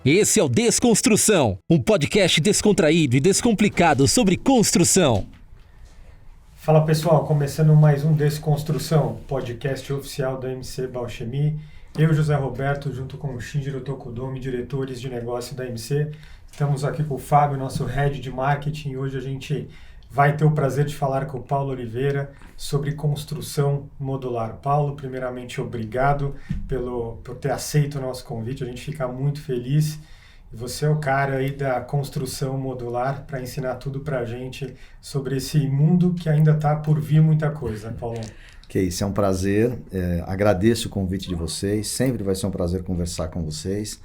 Esse é o Desconstrução, um podcast descontraído e descomplicado sobre construção. Fala pessoal, começando mais um Desconstrução, podcast oficial da MC Bauchemy. Eu, José Roberto, junto com o Shinjiro Tokudomi, diretores de negócio da MC. Estamos aqui com o Fábio, nosso head de marketing, e hoje a gente vai ter o prazer de falar com o Paulo Oliveira sobre construção modular. Paulo, primeiramente, obrigado por ter aceito o nosso convite, a gente fica muito feliz. Você é o cara aí da construção modular para ensinar tudo para a gente sobre esse mundo que ainda está por vir muita coisa, Paulo. Que isso, é um prazer, agradeço o convite de vocês, sempre vai ser um prazer conversar com vocês.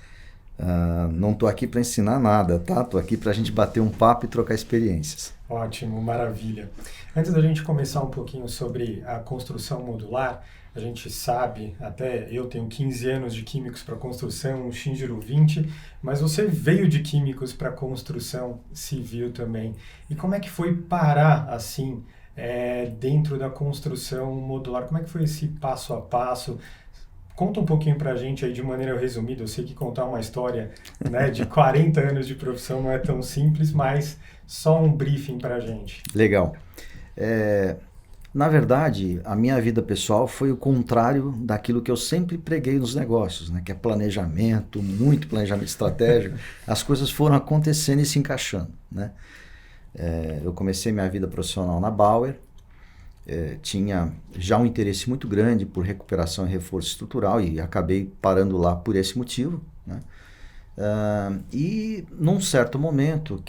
Não estou aqui para ensinar nada, tá? Estou aqui para a gente bater um papo e trocar experiências. Ótimo, maravilha. Antes da gente começar um pouquinho sobre a construção modular, a gente sabe, até eu tenho 15 anos de químicos para construção, o Shinjiro 20, mas você veio de químicos para construção civil também. E como é que foi parar assim dentro da construção modular? Como é que foi esse passo a passo? Conta um pouquinho para a gente aí de maneira resumida. Eu sei que contar uma história, né, de 40 anos de profissão não é tão simples, mas só um briefing para a gente. Legal. Na verdade, a minha vida pessoal foi o contrário daquilo que eu sempre preguei nos negócios, né, que é planejamento, muito planejamento estratégico. As coisas foram acontecendo e se encaixando, né? Eu comecei minha vida profissional na Bauer. Tinha já um interesse muito grande por recuperação e reforço estrutural e acabei parando lá por esse motivo, né? E num certo momento,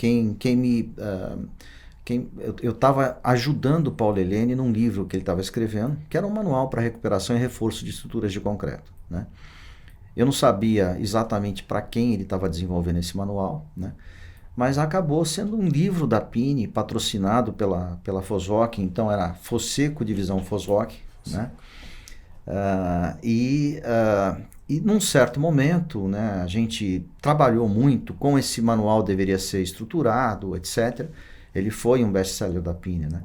eu estava ajudando o Paulo Helene num livro que ele estava escrevendo, que era um manual para recuperação e reforço de estruturas de concreto, né? Eu não sabia exatamente para quem ele estava desenvolvendo esse manual, né? Mas acabou sendo um livro da Pini, patrocinado pela Fosroc, então era Fosseco Divisão Fosroc, né? E num certo momento, né, a gente trabalhou muito com esse manual, deveria ser estruturado, etc. Ele foi um best-seller da Pini, né?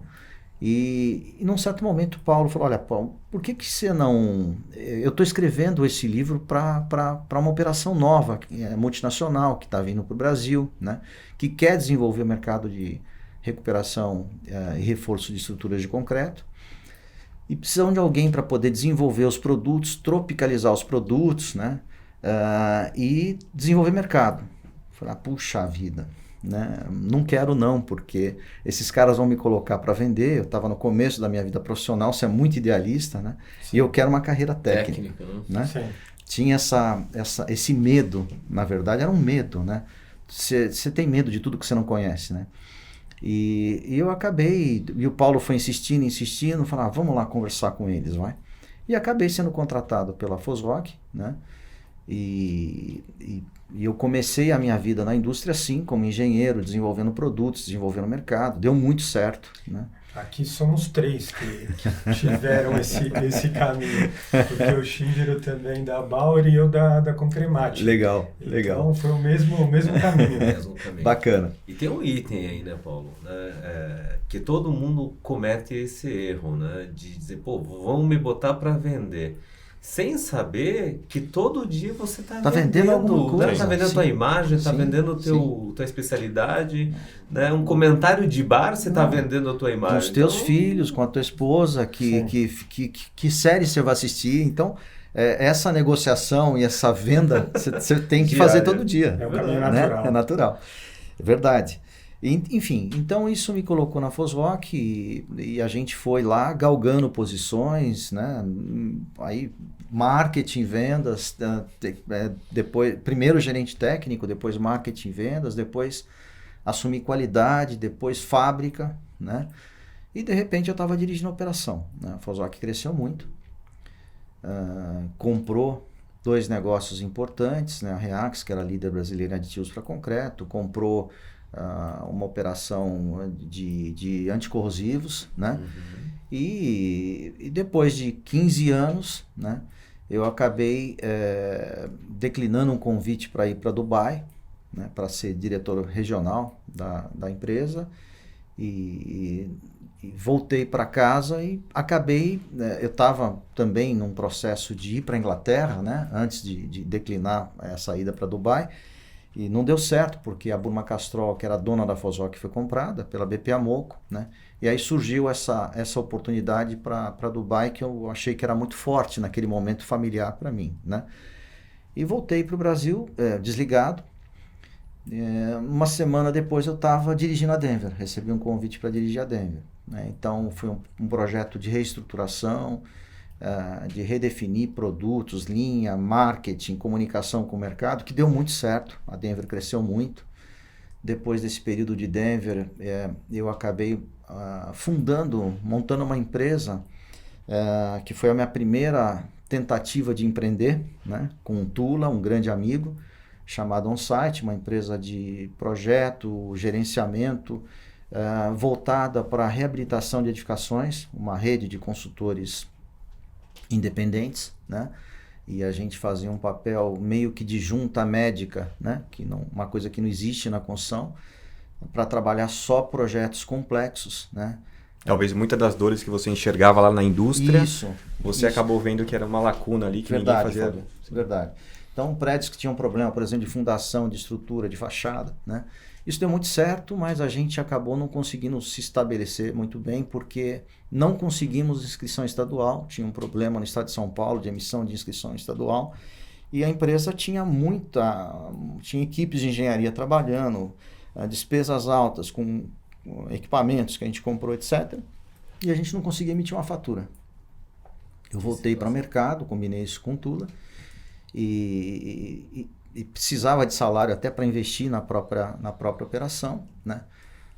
E num certo momento o Paulo falou, olha Paulo, por que você não... Eu estou escrevendo esse livro para uma operação nova, multinacional, que está vindo para o Brasil, né? Que quer desenvolver o mercado de recuperação e reforço de estruturas de concreto. E precisam de alguém para poder desenvolver os produtos, tropicalizar os produtos, né? E desenvolver mercado. Falei, puxa vida, né? Não quero não, porque esses caras vão me colocar para vender. Eu estava no começo da minha vida profissional, você é muito idealista, né? Sim. E eu quero uma carreira técnica, né? Sim. Tinha esse medo, na verdade era um medo, né? Você tem medo de tudo que você não conhece, né? E eu acabei, e o Paulo foi insistindo, falava, vamos lá conversar com eles, vai. E acabei sendo contratado pela Fosroc, né? E eu comecei a minha vida na indústria assim, como engenheiro, desenvolvendo produtos, desenvolvendo mercado. Deu muito certo, né? Aqui somos três que tiveram esse caminho. Porque o Shinjiro também da Bauer e eu da Concremate. Legal. Então foi o mesmo caminho. Bacana. E tem um item aí, né, Paulo? Né, que todo mundo comete esse erro, né? De dizer, vão me botar para vender. Sem saber que todo dia você está vendendo alguma coisa. Está vendendo a tua imagem, está vendendo tua especialidade, né? Um comentário de bar, você está vendendo a tua imagem. Com os teus filhos, com a tua esposa, que série você vai assistir. Então, essa negociação e essa venda, você tem que fazer todo dia. É um caminho natural. Né? É natural. É verdade. Enfim, então isso me colocou na Fosroc e a gente foi lá galgando posições, né? Aí marketing, vendas, depois primeiro gerente técnico, depois marketing, vendas, depois assumi qualidade, depois fábrica, né? E de repente eu estava dirigindo a operação, né? A Fosroc cresceu muito, comprou 2 negócios importantes, né? A Reax, que era líder brasileira em aditivos para concreto, comprou uma operação de anticorrosivos, né? Uhum. E depois de 15 anos, né, eu acabei declinando um convite para ir para Dubai, né, para ser diretor regional da empresa. E voltei para casa e acabei, eu estava também num processo de ir para a Inglaterra, né, antes de declinar a saída para Dubai, e não deu certo, porque a Burma Castrol, que era dona da Fosroc, foi comprada pela BP Amoco, né, e aí surgiu essa oportunidade para Dubai, que eu achei que era muito forte naquele momento familiar para mim, né, e voltei para o Brasil, desligado. Uma semana depois eu estava dirigindo a Denver, recebi um convite para dirigir a Denver, né? Então foi um projeto de reestruturação, de redefinir produtos, linha, marketing, comunicação com o mercado, que deu muito certo. A Denver cresceu muito. Depois desse período de Denver, eu acabei montando uma empresa que foi a minha primeira tentativa de empreender, né? Com o Tula, um grande amigo, chamado OnSite, uma empresa de projeto, gerenciamento, voltada para a reabilitação de edificações, uma rede de consultores independentes, né? E a gente fazia um papel meio que de junta médica, né? Uma coisa que não existe na construção, para trabalhar só projetos complexos, né? Talvez muitas das dores que você enxergava lá na indústria, você isso. acabou vendo que era uma lacuna ali que Verdade, ninguém fazia. Fábio, verdade. Então, prédios que tinham problema, por exemplo, de fundação, de estrutura, de fachada, né? Isso deu muito certo, mas a gente acabou não conseguindo se estabelecer muito bem, porque não conseguimos inscrição estadual, tinha um problema no estado de São Paulo de emissão de inscrição estadual, e a empresa tinha equipes de engenharia trabalhando, despesas altas com equipamentos que a gente comprou, etc. E a gente não conseguia emitir uma fatura. Eu voltei para o mercado, combinei isso com o Tula, e precisava de salário até para investir na própria operação, né?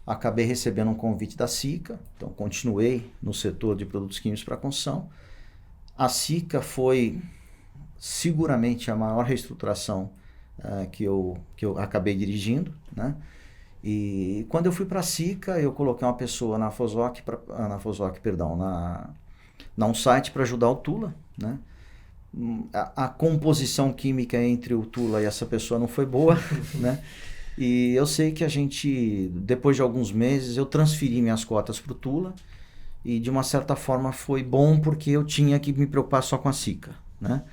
Acabei recebendo um convite da Sika, então continuei no setor de produtos químicos para construção. A Sika foi seguramente a maior reestruturação que eu acabei dirigindo, né? E quando eu fui para a Sika, eu coloquei uma pessoa na OnSite para ajudar o Tula, né? A composição química entre o Tula e essa pessoa não foi boa, né? E eu sei que depois de alguns meses, eu transferi minhas cotas para o Tula, e de uma certa forma foi bom, porque eu tinha que me preocupar só com a Sika, né?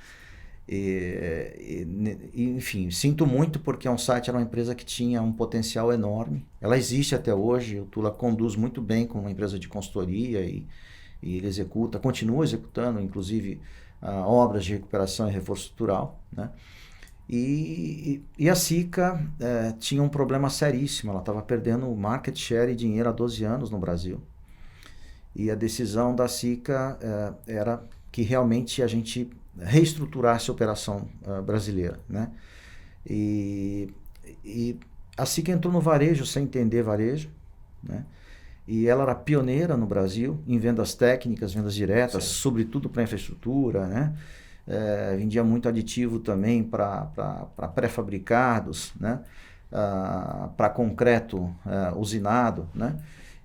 Enfim, sinto muito, porque a OnSite era uma empresa que tinha um potencial enorme. Ela existe até hoje, o Tula conduz muito bem como uma empresa de consultoria, e ele continua executando, inclusive, obras de recuperação e reforço estrutural, né? E a Sika tinha um problema seríssimo, ela estava perdendo market share e dinheiro há 12 anos no Brasil. E a decisão da Sika era que realmente a gente reestruturasse a operação brasileira, né? E a Sika entrou no varejo sem entender varejo, né? E ela era pioneira no Brasil em vendas técnicas, vendas diretas, sobretudo para infraestrutura, né? Vendia muito aditivo também para pré-fabricados, né? Para concreto usinado, né?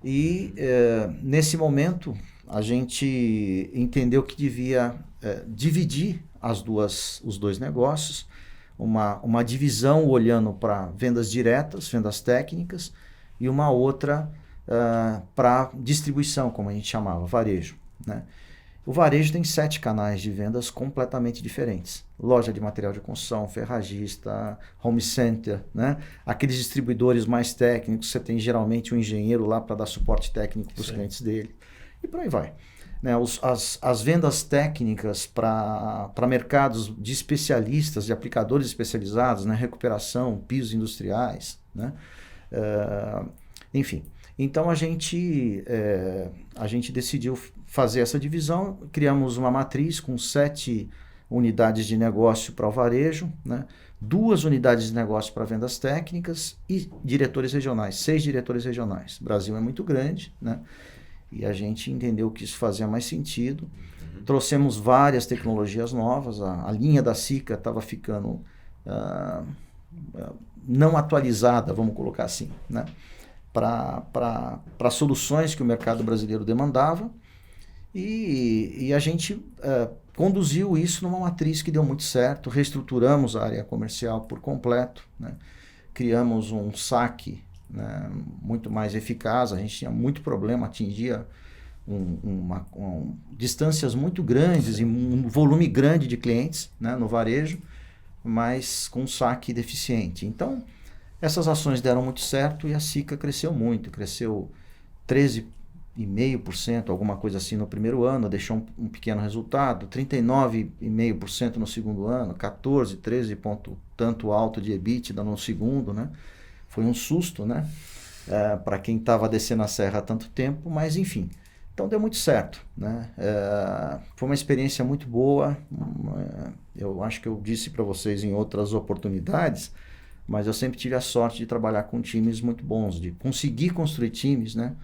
E nesse momento a gente entendeu que devia dividir os dois negócios, uma divisão olhando para vendas diretas, vendas técnicas, e uma outra para distribuição, como a gente chamava, varejo, né? O varejo tem 7 canais de vendas completamente diferentes. Loja de material de construção, ferragista, home center, né? Aqueles distribuidores mais técnicos, você tem geralmente um engenheiro lá para dar suporte técnico para os clientes dele. E por aí vai, né? As vendas técnicas para mercados de especialistas, de aplicadores especializados, né? Recuperação, pisos industriais, né? Enfim. Então a gente decidiu fazer essa divisão, criamos uma matriz com 7 unidades de negócio para o varejo, né? 2 unidades de negócio para vendas técnicas e diretores regionais, 6 diretores regionais. O Brasil é muito grande, né? E a gente entendeu que isso fazia mais sentido. Trouxemos várias tecnologias novas, a linha da Sika estava ficando não atualizada, vamos colocar assim, né? Para soluções que o mercado brasileiro demandava, e a gente conduziu isso numa matriz que deu muito certo. Reestruturamos a área comercial por completo, né? Criamos um saque né, muito mais eficaz. A gente tinha muito problema, atingia distâncias muito grandes e um volume grande de clientes, né, no varejo, mas com saque deficiente. Então, essas ações deram muito certo e a Sika cresceu muito, cresceu 13,5%, alguma coisa assim no primeiro ano, deixou um pequeno resultado, 39,5% no segundo ano, 14, 13 ponto tanto alto de EBITDA no segundo, né? Foi um susto, né? Para quem estava descendo a serra há tanto tempo, mas enfim. Então deu muito certo, né? Foi uma experiência muito boa. Eu acho que eu disse para vocês em outras oportunidades, mas eu sempre tive a sorte de trabalhar com times muito bons, de conseguir construir times, né?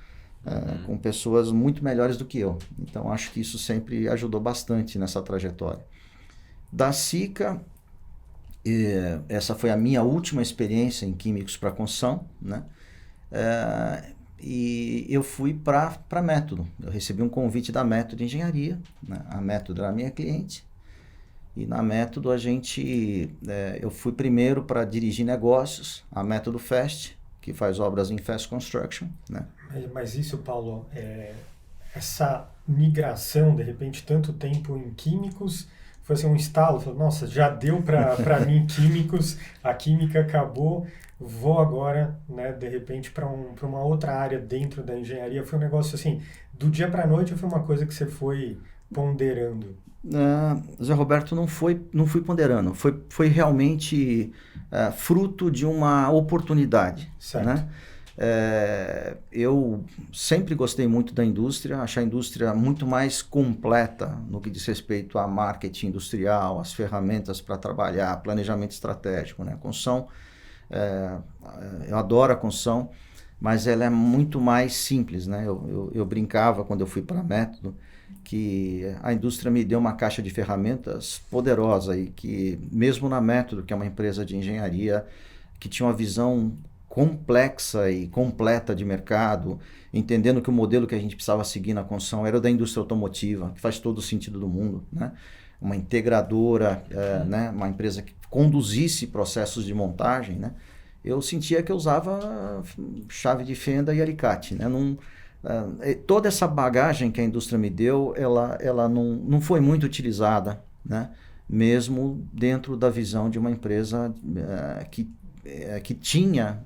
Com pessoas muito melhores do que eu. Então acho que isso sempre ajudou bastante nessa trajetória. Da Sika, essa foi a minha última experiência em químicos para construção, né? E eu fui para a Método. Eu recebi um convite da Método de Engenharia, né? A Método era a minha cliente. E na Método eu fui primeiro para dirigir negócios, a Método Fast, que faz obras em Fast Construction, né? Mas isso, Paulo, essa migração, de repente, tanto tempo em químicos, foi assim um estalo, falou, nossa, já deu para mim químicos, a química acabou, vou agora, né, de repente, para uma outra área dentro da engenharia. Foi um negócio assim, do dia para a noite, ou foi uma coisa que você foi ponderando? Zé Roberto, não fui ponderando, foi realmente fruto de uma oportunidade, certo, né? Eu sempre gostei muito da indústria, achei a indústria muito mais completa no que diz respeito a marketing industrial, as ferramentas para trabalhar, planejamento estratégico, né? Construção, eu adoro a construção, mas ela é muito mais simples, né? Eu brincava quando eu fui para a Método, que a indústria me deu uma caixa de ferramentas poderosa e que mesmo na Método, que é uma empresa de engenharia que tinha uma visão complexa e completa de mercado, entendendo que o modelo que a gente precisava seguir na construção era o da indústria automotiva, que faz todo o sentido do mundo, né? Uma integradora, né? Uma empresa que conduzisse processos de montagem, né? Eu sentia que eu usava chave de fenda e alicate, né? Toda essa bagagem que a indústria me deu, ela não foi muito utilizada, né? Mesmo dentro da visão de uma empresa que tinha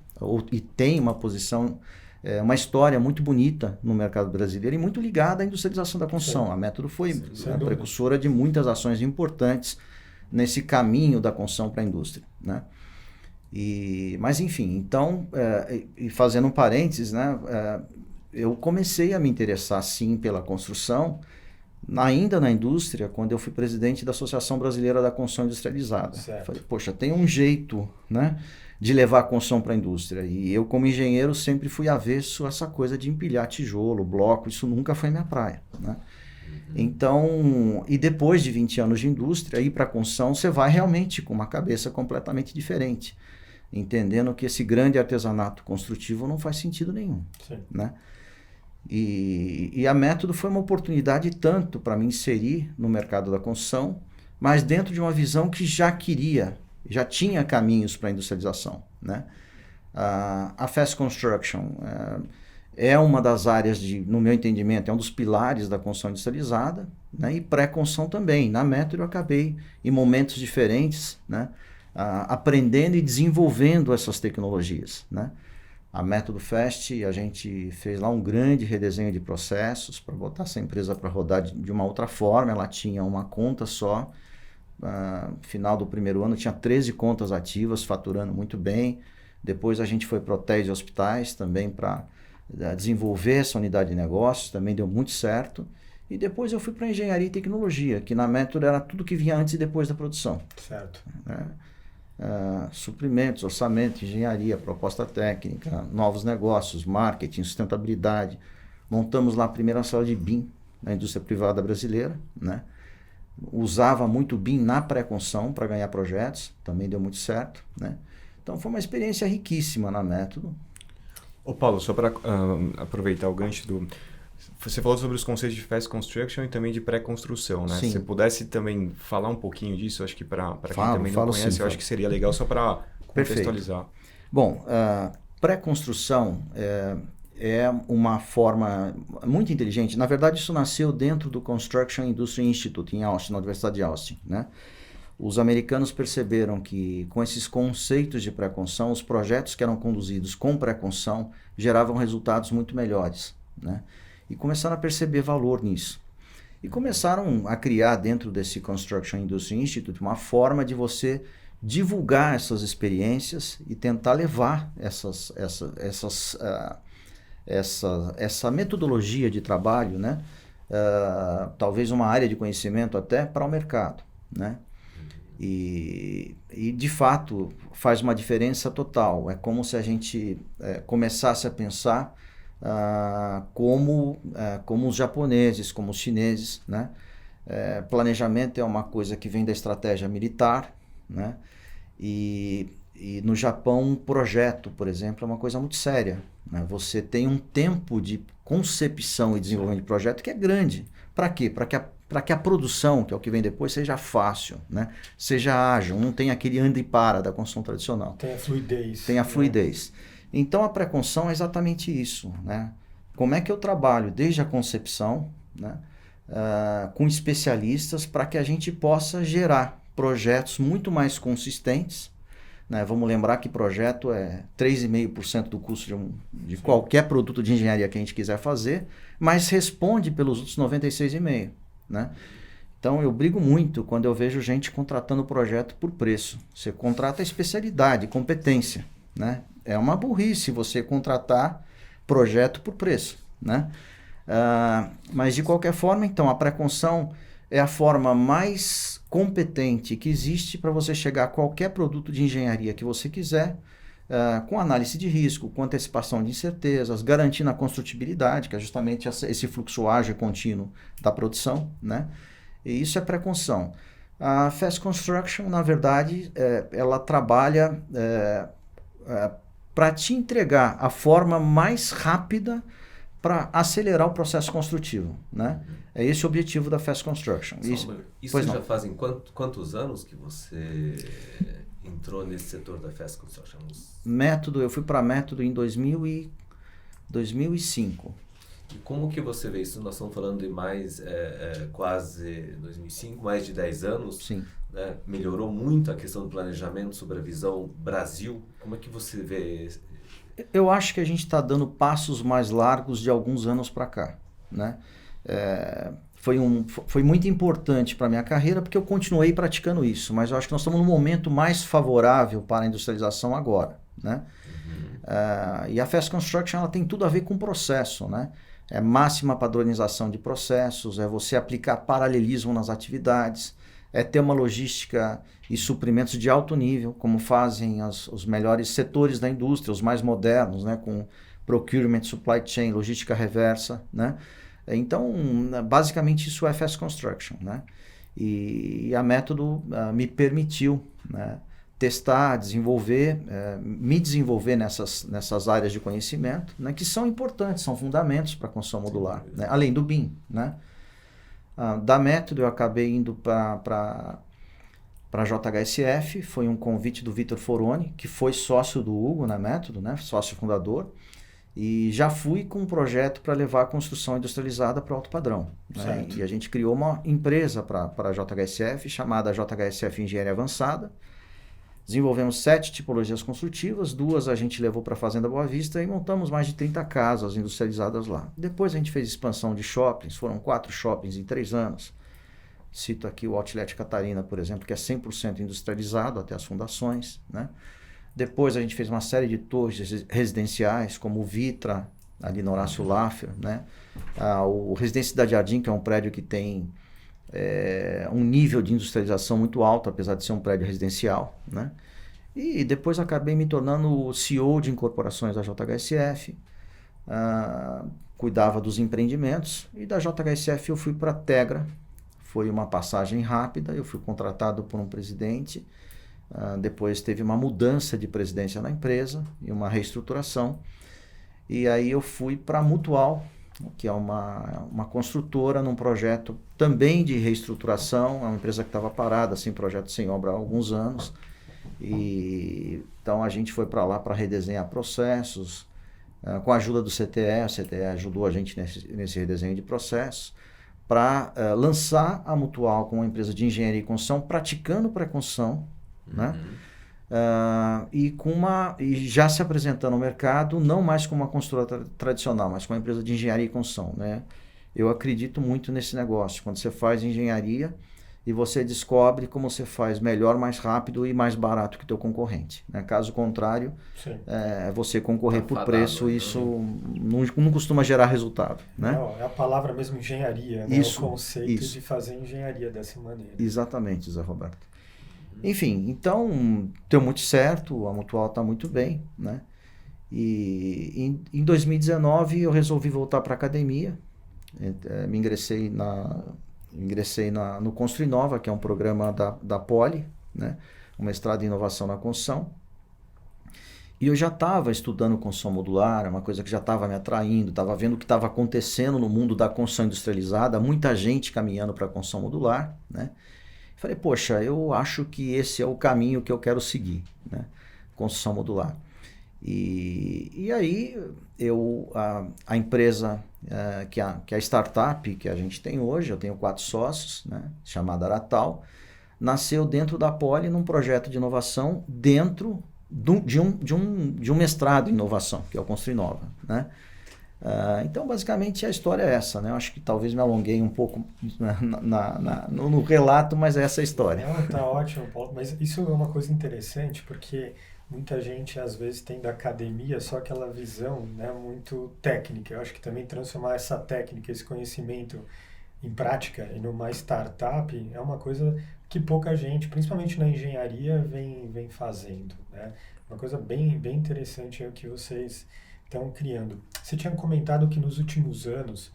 e tem uma posição, uma história muito bonita no mercado brasileiro e muito ligada à industrialização da construção. Sim. A Método foi a precursora de muitas ações importantes nesse caminho da construção para a indústria, né? Mas enfim, então, e fazendo um parênteses, né? Eu comecei a me interessar sim pela construção ainda na indústria, quando eu fui presidente da Associação Brasileira da Construção Industrializada. Certo. Falei, poxa, tem um jeito, né, de levar a construção para a indústria. E eu, como engenheiro, sempre fui avesso a essa coisa de empilhar tijolo, bloco, isso nunca foi minha praia, né? Então, e depois de 20 anos de indústria, ir para a construção, você vai realmente com uma cabeça completamente diferente, entendendo que esse grande artesanato construtivo não faz sentido nenhum, sim, né? E a Método foi uma oportunidade tanto para me inserir no mercado da construção, mas dentro de uma visão que já tinha caminhos para a industrialização, né? A Fast Construction é uma das áreas, no meu entendimento, é um dos pilares da construção industrializada, né? E pré-construção também. Na Método eu acabei, em momentos diferentes, né, aprendendo e desenvolvendo essas tecnologias, né? A Método Fast, a gente fez lá um grande redesenho de processos para botar essa empresa para rodar de uma outra forma. Ela tinha uma conta só. Final do primeiro ano tinha 13 contas ativas, faturando muito bem. Depois a gente foi para hotéis e hospitais também para desenvolver essa unidade de negócios, também deu muito certo. E depois eu fui para engenharia e tecnologia, que na Método era tudo que vinha antes e depois da produção. Certo. Suprimentos, orçamento, engenharia, proposta técnica, novos negócios, marketing, sustentabilidade. Montamos lá a primeira sala de BIM na indústria privada brasileira, né? Usava muito BIM na pré-construção para ganhar projetos, também deu muito certo, né? Então foi uma experiência riquíssima na Método. Ô Paulo, só para aproveitar o gancho do... Você falou sobre os conceitos de Fast Construction e também de pré-construção, né? Sim. Se você pudesse também falar um pouquinho disso, acho que para quem também não conhece, sim, eu acho que seria legal só para contextualizar. Bom, pré-construção é uma forma muito inteligente. Na verdade, isso nasceu dentro do Construction Industry Institute, em Austin, na Universidade de Austin, né? Os americanos perceberam que, com esses conceitos de pré-construção, os projetos que eram conduzidos com pré-construção geravam resultados muito melhores, né? E começaram a perceber valor nisso. E começaram a criar, dentro desse Construction Industry Institute, uma forma de você divulgar essas experiências e tentar levar essa metodologia de trabalho, né? Talvez uma área de conhecimento até para o mercado, né? E de fato faz uma diferença total. É como se a gente começasse a pensar como os japoneses, como os chineses, né? Planejamento é uma coisa que vem da estratégia militar, né? E no Japão, um projeto, por exemplo, é uma coisa muito séria, né? Você tem um tempo de concepção e desenvolvimento de projeto que é grande. Para quê? Para que a produção, que é o que vem depois, seja fácil, né? Seja ágil, não tenha aquele anda e para da construção tradicional. Tem a fluidez. Tem a fluidez. Então, a pré-construção é exatamente isso, né? Como é que eu trabalho desde a concepção, né? Com especialistas para que a gente possa gerar projetos muito mais consistentes, né? Vamos lembrar que projeto é 3,5% do custo de qualquer produto de engenharia que a gente quiser fazer, mas responde pelos outros 96,5%. Né? Então eu brigo muito quando eu vejo gente contratando projeto por preço. Você contrata especialidade, competência, né? É uma burrice você contratar projeto por preço, né? Mas de qualquer forma, então, a pré-construção é a forma mais competente que existe para você chegar a qualquer produto de engenharia que você quiser, com análise de risco, com antecipação de incertezas, garantindo a construtibilidade, que é justamente esse fluxo ágil e contínuo da produção, né? E isso é pré-construção. A Fast Construction, na verdade, ela trabalha para te entregar a forma mais rápida para acelerar o processo construtivo, né? É esse o objetivo da Fast Construction. Isso já fazem quantos anos que você entrou nesse setor da Fast Construction? Método, eu fui para método em 2005. E como que você vê isso? Nós estamos falando de mais, quase 2005, mais de 10 anos. Sim. Né? Melhorou muito a questão do planejamento sobre a visão Brasil. Como é que você vê? Eu acho que a gente está dando passos mais largos de alguns anos para cá, né? Foi muito importante para a minha carreira porque eu continuei praticando isso, mas eu acho que nós estamos num momento mais favorável para a industrialização agora, né? E a Fast Construction ela tem tudo a ver com processo, né? É máxima padronização de processos, é você aplicar paralelismo nas atividades, é ter uma logística e suprimentos de alto nível, como fazem os melhores setores da indústria, os mais modernos, né? Com procurement, supply chain, logística reversa, né? Então, basicamente, isso é Fast Construction, né? E a método me permitiu, né, testar, desenvolver, me desenvolver nessas áreas de conhecimento, né, que são importantes, são fundamentos para a construção modular, né, além do BIM, né? Da método eu acabei indo para a JHSF, foi um convite do Vitor Foroni, que foi sócio do Hugo na método, né, sócio fundador, e já fui com um projeto para levar a construção industrializada para o alto padrão, né? E a gente criou uma empresa para a JHSF, chamada JHSF Engenharia Avançada. Desenvolvemos 7 tipologias construtivas, 2 a gente levou para a Fazenda Boa Vista e montamos mais de 30 casas industrializadas lá. Depois a gente fez expansão de shoppings, foram 4 shoppings em 3 anos. Cito aqui o Outlet Catarina, por exemplo, que é 100% industrializado até as fundações, né? Depois a gente fez uma série de torres residenciais, como o Vitra, ali no Horácio Laffer, né? O Residência Cidade Jardim, que é um prédio que tem um nível de industrialização muito alto, apesar de ser um prédio residencial, né? E depois acabei me tornando o CEO de incorporações da JHSF, cuidava dos empreendimentos, e da JHSF eu fui para a Tegra. Foi uma passagem rápida, eu fui contratado por um presidente. Depois teve uma mudança de presidência na empresa e uma reestruturação. E aí eu fui para a Mutual, que é uma construtora num projeto também de reestruturação. É uma empresa que estava parada, sem projeto, sem obra há alguns anos. E então a gente foi para lá para redesenhar processos, com a ajuda do CTE. O CTE ajudou a gente nesse redesenho de processos, para lançar a Mutual como uma empresa de engenharia e construção, praticando pré-construção, né? E já se apresentando ao mercado, não mais como uma construtora tradicional, mas como uma empresa de engenharia e construção, né? Eu acredito muito nesse negócio, quando você faz engenharia e você descobre como você faz melhor, mais rápido e mais barato que o teu concorrente, né? Caso contrário, você concorrer por preço, isso não costuma gerar resultado, né? Não, é a palavra mesmo, engenharia, né? O conceito de fazer engenharia dessa maneira. Exatamente, Zé Roberto. Enfim, então deu muito certo, a Mutual está muito bem, né? E em 2019 eu resolvi voltar para a academia, me ingressei no Construinova, que é um programa da Poli, né? Um mestrado em inovação na construção. E eu já estava estudando construção modular, é uma coisa que já estava me atraindo, estava vendo o que estava acontecendo no mundo da construção industrializada, muita gente caminhando para a construção modular, né? Falei, poxa, eu acho que esse é o caminho que eu quero seguir, né? Construção modular. E aí a empresa, que é a startup que a gente tem hoje, eu tenho 4 sócios, né? Chamada Aratal, nasceu dentro da Poli num projeto de inovação dentro de um mestrado em inovação, que é o Construinova, né? Então, basicamente, a história é essa, né? Eu acho que talvez me alonguei um pouco no relato, mas é essa a história. Não, tá ótimo, Paulo. Mas isso é uma coisa interessante, porque muita gente, às vezes, tem da academia só aquela visão, né, muito técnica. Eu acho que também transformar essa técnica, esse conhecimento em prática e numa startup é uma coisa que pouca gente, principalmente na engenharia, vem fazendo, né? Uma coisa bem interessante é o que vocês estão criando. Você tinha comentado que nos últimos anos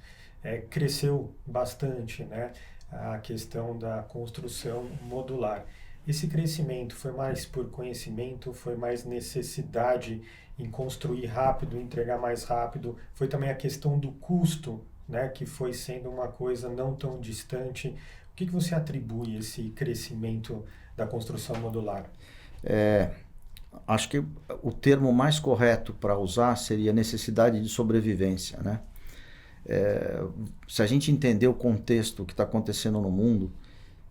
cresceu bastante, né, a questão da construção modular. Esse crescimento foi mais por conhecimento, foi mais necessidade em construir rápido, entregar mais rápido, foi também a questão do custo, né, que foi sendo uma coisa não tão distante. O que você atribui esse crescimento da construção modular? Acho que o termo mais correto para usar seria necessidade de sobrevivência, né? Se a gente entender o contexto que está acontecendo no mundo,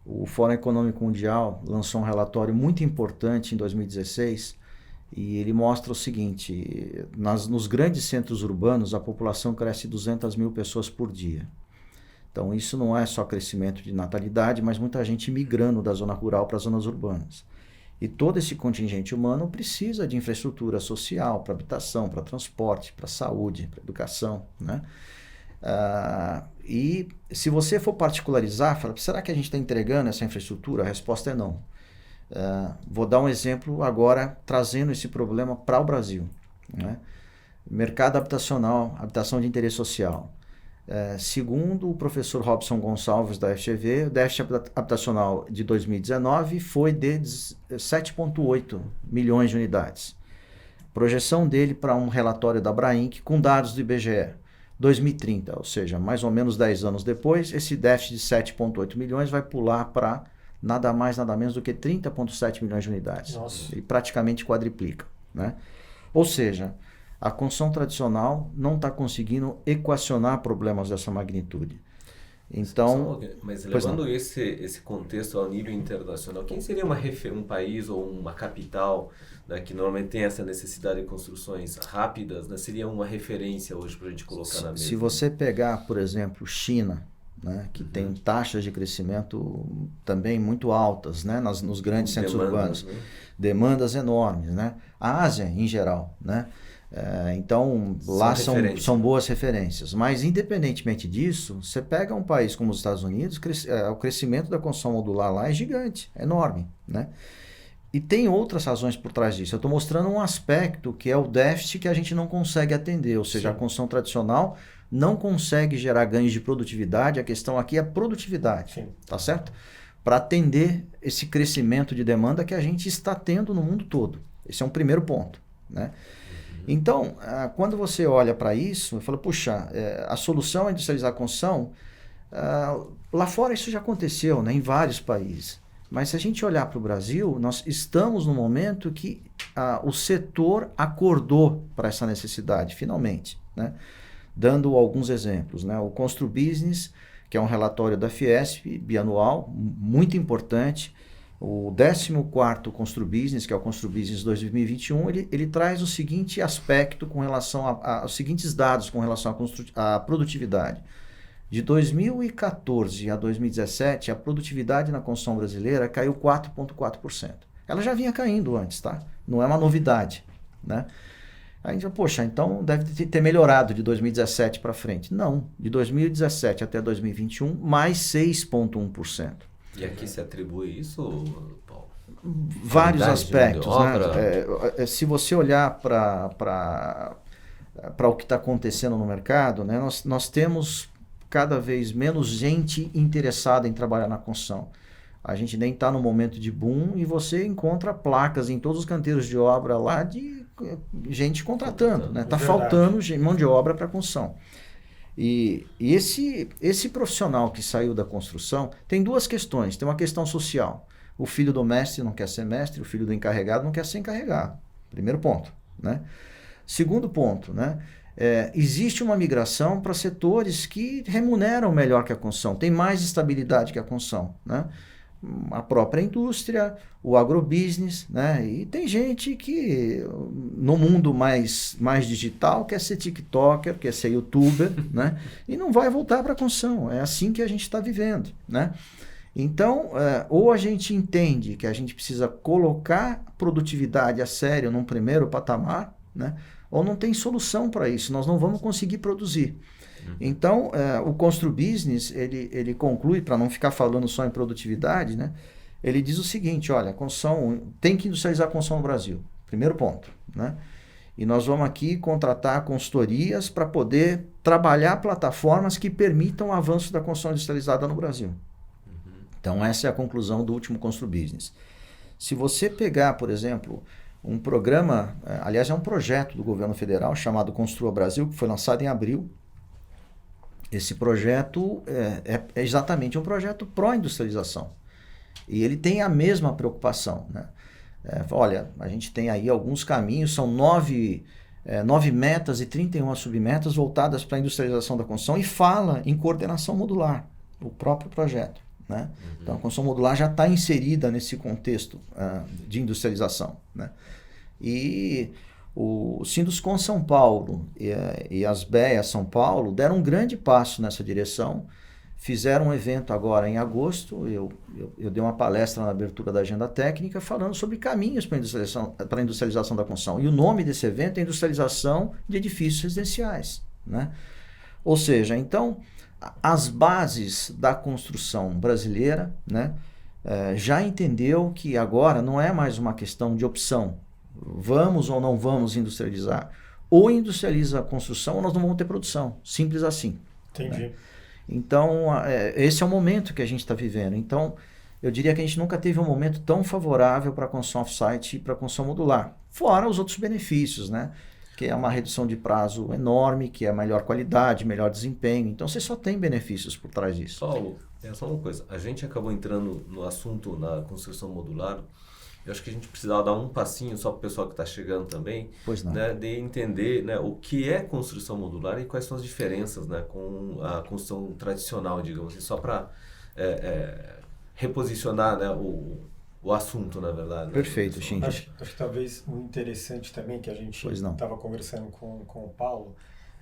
o Fórum Econômico Mundial lançou um relatório muito importante em 2016 e ele mostra o seguinte: nos grandes centros urbanos a população cresce 200 mil pessoas por dia. Então isso não é só crescimento de natalidade, mas muita gente migrando da zona rural para as zonas urbanas. E todo esse contingente humano precisa de infraestrutura social, para habitação, para transporte, para saúde, para educação, né? E se você for particularizar, fala, será que a gente está entregando essa infraestrutura? A resposta é não. Vou dar um exemplo agora, trazendo esse problema para o Brasil, né? Mercado habitacional, habitação de interesse social. Segundo o professor Robson Gonçalves da FGV, o déficit habitacional de 2019 foi de 7,8 milhões de unidades. Projeção dele para um relatório da Abrainc com dados do IBGE, 2030, ou seja, mais ou menos 10 anos depois, esse déficit de 7,8 milhões vai pular para nada mais, nada menos do que 30,7 milhões de unidades. Nossa. Ele praticamente quadriplica, né? Ou seja, a construção tradicional não está conseguindo equacionar problemas dessa magnitude. Então, mas levando esse contexto ao nível internacional, quem seria um país ou uma capital, né, que normalmente tem essa necessidade de construções rápidas, né, seria uma referência hoje para a gente colocar na mesa? Se você pegar, por exemplo, China, né, que tem taxas de crescimento também muito altas, né, nos grandes centros urbanos, né? Demandas enormes, né? A Ásia, em geral, né? Então, lá são boas referências. Mas, independentemente disso, você pega um país como os Estados Unidos, o crescimento da construção modular lá é gigante, é enorme, né? E tem outras razões por trás disso. Eu estou mostrando um aspecto que é o déficit que a gente não consegue atender, ou seja, a construção tradicional não consegue gerar ganhos de produtividade. A questão aqui é a produtividade, Sim. Tá certo? Para atender esse crescimento de demanda que a gente está tendo no mundo todo. Esse é um primeiro ponto, né? Então, quando você olha para isso, eu falo, puxa, a solução é industrializar a construção. Lá fora isso já aconteceu, né, em vários países. Mas se a gente olhar para o Brasil, nós estamos no momento que o setor acordou para essa necessidade, finalmente, né? Dando alguns exemplos, né? O ConstruBusiness, que é um relatório da Fiesp, bianual, muito importante. O 14º ConstruBusiness, que é o ConstruBusiness 2021, ele traz o seguinte aspecto com relação aos seguintes dados com relação à produtividade. De 2014 a 2017, a produtividade na construção brasileira caiu 4,4%. Ela já vinha caindo antes, tá? Não é uma novidade, né? Aí a gente fala, poxa, então deve ter melhorado de 2017 para frente. Não, de 2017 até 2021, mais 6,1%. E aqui se atribui isso, Paulo? Vários aspectos, né? Se você olhar para o que está acontecendo no mercado, né? Nós temos cada vez menos gente interessada em trabalhar na construção. A gente nem está no momento de boom e você encontra placas em todos os canteiros de obra lá de gente contratando, né? Está faltando mão de obra para construção. E esse profissional que saiu da construção tem duas questões. Tem uma questão social. O filho do mestre não quer ser mestre, o filho do encarregado não quer ser encarregado. Primeiro ponto, né? Segundo ponto, né? Existe uma migração para setores que remuneram melhor que a construção, tem mais estabilidade que a construção, né? A própria indústria, o agrobusiness, né? E tem gente que no mundo mais digital quer ser TikToker, quer ser YouTuber, né? E não vai voltar para a construção. É assim que a gente está vivendo, né? Então, ou a gente entende que a gente precisa colocar produtividade a sério num primeiro patamar, né? Ou não tem solução para isso, nós não vamos conseguir produzir. Então, o ConstruBusiness, ele conclui, para não ficar falando só em produtividade, né? Ele diz o seguinte, olha, a construção, tem que industrializar a construção no Brasil, primeiro ponto, né? E nós vamos aqui contratar consultorias para poder trabalhar plataformas que permitam o avanço da construção industrializada no Brasil. Então, essa é a conclusão do último ConstruBusiness. Se você pegar, por exemplo, um programa, aliás, é um projeto do governo federal chamado Construa Brasil, que foi lançado em abril. Esse projeto é exatamente um projeto pró-industrialização. E ele tem a mesma preocupação, né? Olha, a gente tem aí alguns caminhos, são 9 metas e 31 submetas voltadas para a industrialização da construção e fala em coordenação modular, o próprio projeto, né? Então, a construção modular já está inserida nesse contexto de industrialização, né? E o Sinduscon São Paulo e as BEA São Paulo deram um grande passo nessa direção, fizeram um evento agora em agosto, eu dei uma palestra na abertura da agenda técnica falando sobre caminhos para a industrialização da construção. E o nome desse evento é Industrialização de Edifícios Residenciais, né? Ou seja, então, as bases da construção brasileira, né, já entendeu que agora não é mais uma questão de opção. Vamos ou não vamos industrializar? Ou industrializa a construção ou nós não vamos ter produção. Simples assim. Entendi. Né? Então, esse é o momento que a gente está vivendo. Então, eu diria que a gente nunca teve um momento tão favorável para a construção off-site e para a construção modular. Fora os outros benefícios, né? Que é uma redução de prazo enorme, que é melhor qualidade, melhor desempenho. Então, você só tem benefícios por trás disso. Paulo, só uma coisa. A gente acabou entrando no assunto na construção modular. Eu acho que a gente precisava dar um passinho só para o pessoal que está chegando também, né, de entender, né, o que é construção modular e quais são as diferenças, né, com a construção tradicional, digamos assim, só para reposicionar, né, o assunto, na verdade. Perfeito, né, Shinji. Acho que talvez um interessante também que a gente estava conversando com o Paulo,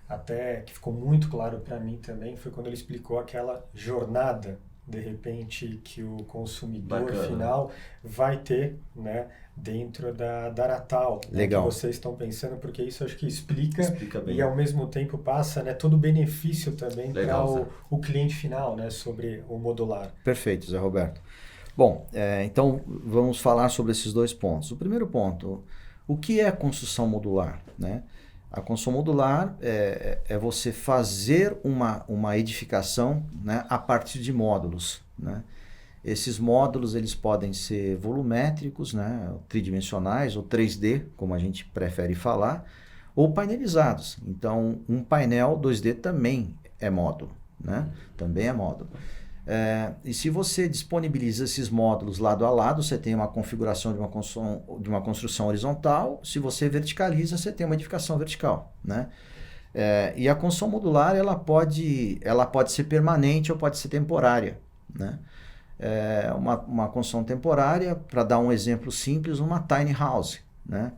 até que ficou muito claro para mim também, foi quando ele explicou aquela jornada, de repente, que o consumidor final vai ter, né, dentro da Natal. Legal. Né, que vocês estão pensando, porque isso acho que explica bem. E ao mesmo tempo passa, né, todo o benefício também para o cliente final, né, sobre o modular. Perfeito, Zé Roberto. Bom, então vamos falar sobre esses dois pontos. O primeiro ponto, o que é construção modular, né? A construção modular é você fazer uma edificação, né, a partir de módulos, né? Esses módulos eles podem ser volumétricos, né, tridimensionais ou 3D, como a gente prefere falar, ou painelizados. Então, um painel 2D também é módulo, né? Também é módulo. E se você disponibiliza esses módulos lado a lado, você tem uma configuração de uma construção horizontal. Se você verticaliza, você tem uma edificação vertical, né? E a construção modular ela pode ser permanente ou pode ser temporária, né? Uma construção temporária, para dar um exemplo simples, uma tiny house, né?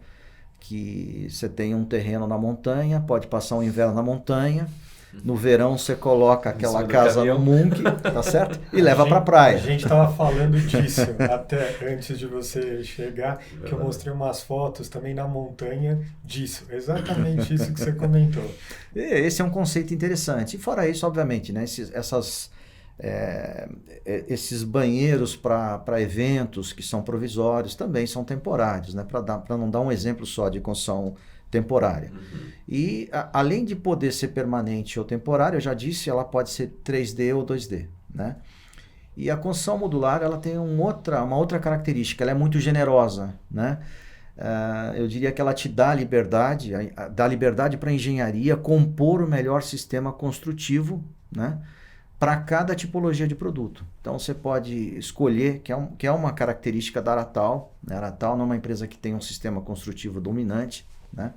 Que você tem um terreno na montanha, pode passar o inverno na montanha. No verão você coloca aquela casa no Munk, tá certo? E leva para a praia. A gente estava falando disso até antes de você chegar, que eu mostrei umas fotos também na montanha disso, exatamente isso que você comentou. Esse é um conceito interessante. E fora isso, obviamente, né, esses banheiros para eventos que são provisórios também são temporários, né, para não dar um exemplo só de construção temporária. E além de poder ser permanente ou temporária, eu já disse, ela pode ser 3D ou 2D, né? E a construção modular ela tem uma outra característica, ela é muito generosa, né? Eu diria que ela te dá liberdade para a engenharia compor o melhor sistema construtivo, né, para cada tipologia de produto. Então você pode escolher, que é uma característica da Aratal, né? A Aratal não é uma empresa que tem um sistema construtivo dominante, né?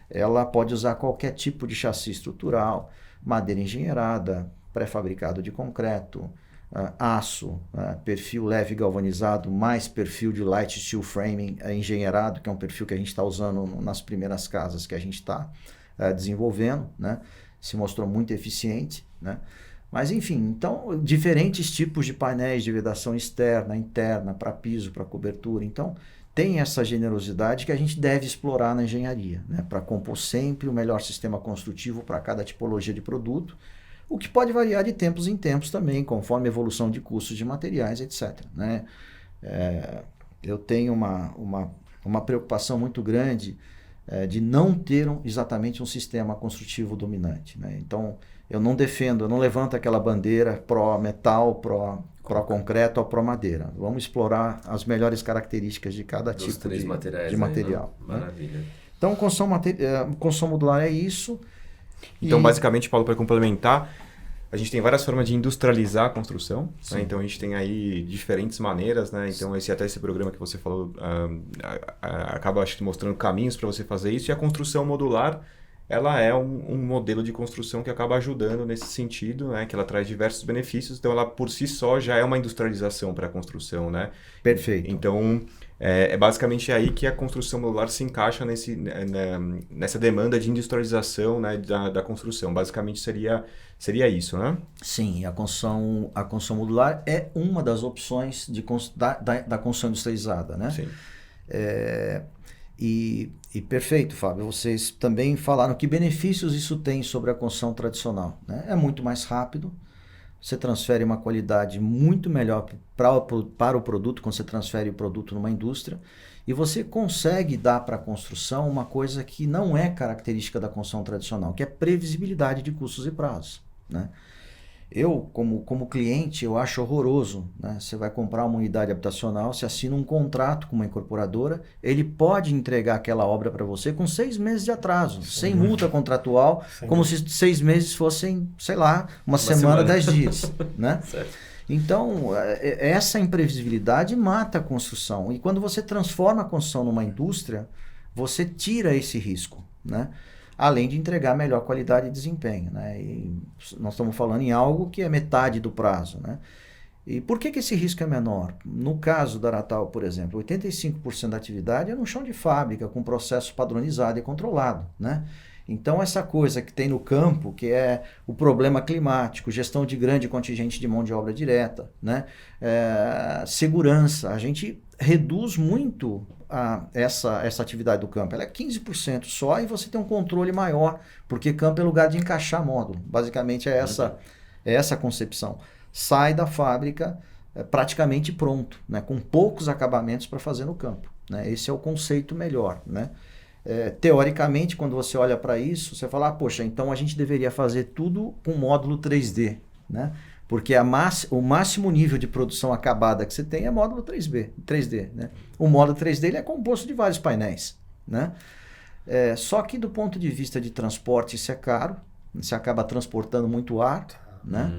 Ela pode usar qualquer tipo de chassi estrutural, madeira engenheirada, pré-fabricado de concreto, aço, perfil leve galvanizado, mais perfil de light steel framing engenheirado, que é um perfil que a gente está usando nas primeiras casas que a gente está desenvolvendo, né? Se mostrou muito eficiente, né? Mas enfim, então diferentes tipos de painéis de vedação externa, interna, para piso, para cobertura. Então tem essa generosidade que a gente deve explorar na engenharia, né, para compor sempre o melhor sistema construtivo para cada tipologia de produto, o que pode variar de tempos em tempos também, conforme a evolução de custos de materiais, etc. Né? Eu tenho uma preocupação muito grande de não ter exatamente um sistema construtivo dominante, né? Então, eu não levanto aquela bandeira pró-metal, pró-concreto ou pró-madeira. Vamos explorar as melhores características de cada tipo de material. Né? Maravilha. Então, construção modular é isso. Então, basicamente, Paulo, para complementar, a gente tem várias formas de industrializar a construção, né? Então a gente tem aí diferentes maneiras, né? Então esse programa que você falou acaba, acho que, mostrando caminhos para você fazer isso, e a construção modular, ela é um modelo de construção que acaba ajudando nesse sentido, né? Que ela traz diversos benefícios, então ela por si só já é uma industrialização para a construção, né? Perfeito. Então é basicamente aí que a construção modular se encaixa nessa demanda de industrialização, né, da construção. Basicamente seria isso, né? Sim, a construção modular é uma das opções da construção industrializada, né? Sim. E perfeito, Fábio, vocês também falaram que benefícios isso tem sobre a construção tradicional, né? É muito mais rápido, você transfere uma qualidade muito melhor para o produto quando você transfere o produto numa indústria, e você consegue dar para a construção uma coisa que não é característica da construção tradicional, que é previsibilidade de custos e prazos, né? Eu, como cliente, eu acho horroroso, né? Você vai comprar uma unidade habitacional, você assina um contrato com uma incorporadora, ele pode entregar aquela obra para você com 6 meses de atraso, sem multa contratual, como se 6 meses fossem, sei lá, uma semana, 10 dias, né? Certo. Então, essa imprevisibilidade mata a construção. E quando você transforma a construção numa indústria, você tira esse risco, né? Além de entregar melhor qualidade e desempenho, né? E nós estamos falando em algo que é metade do prazo, né? E por que esse risco é menor? No caso da Aratal, por exemplo, 85% da atividade é no chão de fábrica, com processo padronizado e controlado, né? Então, essa coisa que tem no campo, que é o problema climático, gestão de grande contingente de mão de obra direta, né? Segurança, a gente reduz muito essa atividade do campo. Ela é 15% só e você tem um controle maior, porque campo é lugar de encaixar módulo. Basicamente é essa a concepção. Sai da fábrica praticamente pronto, né? Com poucos acabamentos para fazer no campo, né? Esse é o conceito melhor, né? Teoricamente, quando você olha para isso, você fala, poxa, então a gente deveria fazer tudo com módulo 3D, né? Porque o máximo nível de produção acabada que você tem é módulo 3D, né? O módulo 3D ele é composto de vários painéis, né? Só que do ponto de vista de transporte isso é caro, você acaba transportando muito ar, né?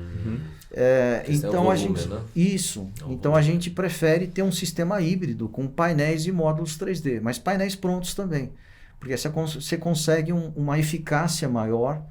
Esse é o Então volume, a gente né? isso. É o Então a gente prefere ter um sistema híbrido com painéis e módulos 3D, mas painéis prontos também, porque você consegue uma eficácia maior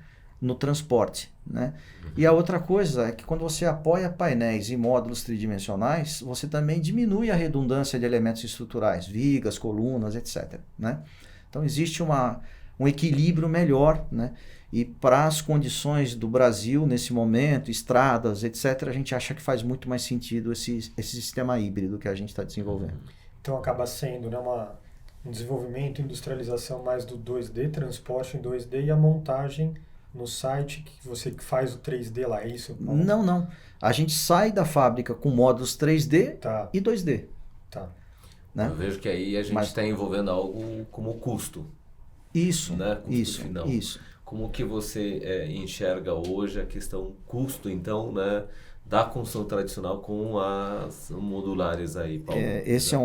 no transporte, né? E a outra coisa é que quando você apoia painéis e módulos tridimensionais, você também diminui a redundância de elementos estruturais, vigas, colunas, etc., né? Então existe um equilíbrio melhor, né? E para as condições do Brasil nesse momento, estradas, etc., a gente acha que faz muito mais sentido esse sistema híbrido que a gente está desenvolvendo. Então acaba sendo, né, um desenvolvimento, industrialização mais do 2D, transporte em 2D e a montagem no site que você faz o 3D lá, é isso? Não. A gente sai da fábrica com módulos 3D Tá, e 2D. tá. Né? Eu vejo que aí a gente está envolvendo algo como custo. Isso, Né? Custo final. isso. Como que você enxerga hoje a questão custo, então, né, da construção tradicional com as modulares aí, Paulo? Essa é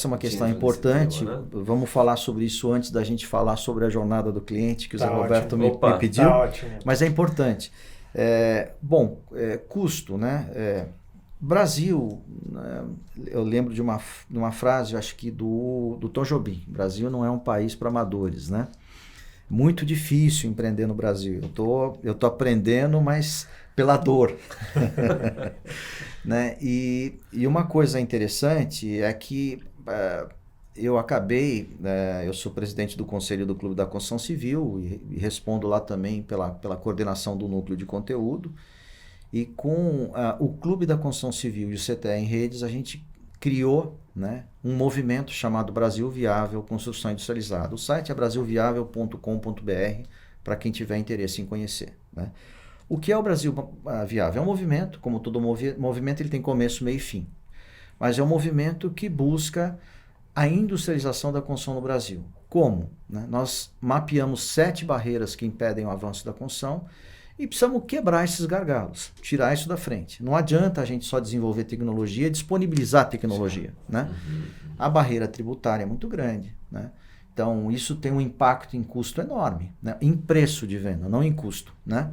uma questão nesse importante. tema, né? Vamos falar sobre isso antes da gente falar sobre a jornada do cliente, que o Tá Zé Roberto me Opa, pediu. Tá ótimo. Mas é importante. Custo, né? Brasil, né, eu lembro de uma frase, acho que do Tom Jobim. Brasil não é um país para amadores, né? Muito difícil empreender no Brasil. Eu tô aprendendo, mas pela dor. Né? E uma coisa interessante é que eu acabei, eu sou presidente do Conselho do Clube da Construção Civil e respondo lá também pela coordenação do núcleo de conteúdo. E com o Clube da Construção Civil e o CTE em Redes, a gente criou, né, um movimento chamado Brasil Viável Construção Industrializada. O site é brasilviável.com.br para quem tiver interesse em conhecer. Né? O que é o Brasil Viável? É um movimento, como todo movimento, ele tem começo, meio e fim. Mas é um movimento que busca a industrialização da construção no Brasil. Como? Né? Nós mapeamos 7 barreiras que impedem o avanço da construção e precisamos quebrar esses gargalos, tirar isso da frente. Não adianta a gente só desenvolver tecnologia, disponibilizar tecnologia. Né? A barreira tributária é muito grande. Né? Então, isso tem um impacto em custo enorme, né? Em preço de venda, não em custo. Né?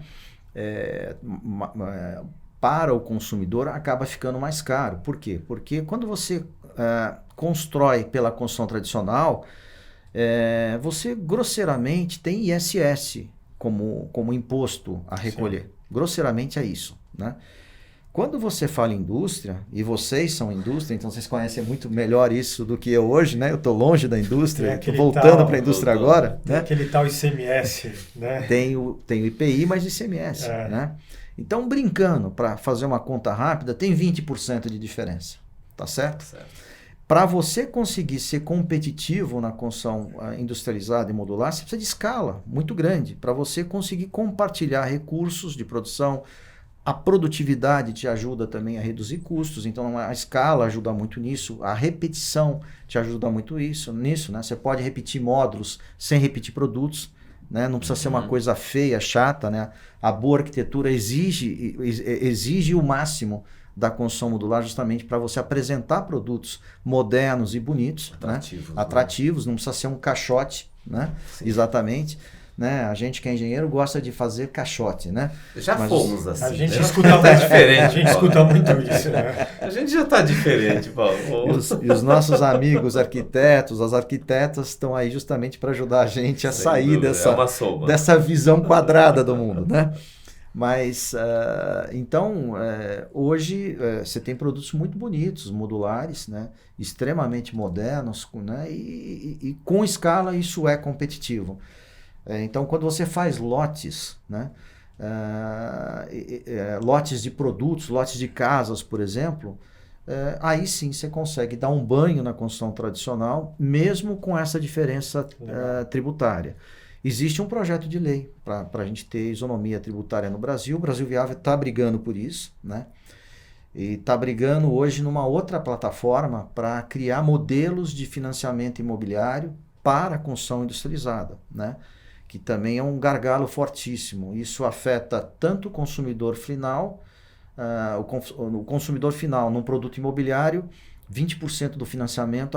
Para o consumidor, acaba ficando mais caro. Por quê? Porque quando você constrói pela construção tradicional, você grosseiramente tem ISS como imposto a recolher. Sim. Grosseiramente é isso. Né? Quando você fala em indústria, e vocês são indústria, então vocês conhecem muito melhor isso do que eu hoje, né? Eu estou longe da indústria, estou voltando para a indústria agora. Tem, né? Aquele tal ICMS, né? Tem o IPI, mas ICMS. Né? Então, brincando, para fazer uma conta rápida, tem 20% de diferença. Tá certo? Certo. Para você conseguir ser competitivo na construção industrializada e modular, você precisa de escala muito grande. Para você conseguir compartilhar recursos de produção, a produtividade te ajuda também a reduzir custos. Então, a escala ajuda muito nisso. A repetição te ajuda muito nisso. Né? Você pode repetir módulos sem repetir produtos. Né? Não precisa ser uma coisa feia, chata. Né? A boa arquitetura exige o máximo da construção modular justamente para você apresentar produtos modernos e bonitos, atrativos, não precisa ser um caixote, né? Exatamente. Né? A gente que é engenheiro gosta de fazer caixote, né? Fomos assim. A gente escuta muito diferente. A gente escuta muito isso, né? A gente já está diferente, Paulo. E os nossos amigos arquitetos, as arquitetas estão aí justamente para ajudar a gente a sair dessa visão quadrada do mundo, né? Mas, então, hoje você tem produtos muito bonitos, modulares, né? Extremamente modernos, né? E com escala isso é competitivo. Então, quando você faz lotes, né? Lotes de produtos, lotes de casas, por exemplo, aí sim você consegue dar um banho na construção tradicional, mesmo com essa diferença tributária. Existe um projeto de lei para a gente ter isonomia tributária no Brasil. O Brasil Viável está brigando por isso, né? E está brigando hoje numa outra plataforma para criar modelos de financiamento imobiliário para a construção industrializada, né? Que também é um gargalo fortíssimo. Isso afeta tanto o consumidor final, o consumidor final num produto imobiliário, 20% do financiamento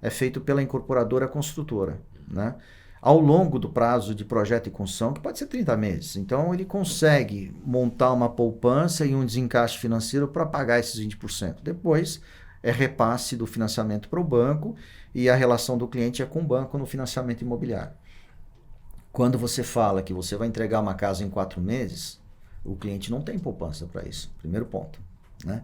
é feito pela incorporadora construtora, né? ao longo do prazo de projeto e construção, que pode ser 30 meses. Então, ele consegue montar uma poupança e um desencaixe financeiro para pagar esses 20%. Depois, é repasse do financiamento para o banco e a relação do cliente é com o banco no financiamento imobiliário. Quando você fala que você vai entregar uma casa em 4 meses, o cliente não tem poupança para isso. Primeiro ponto, né?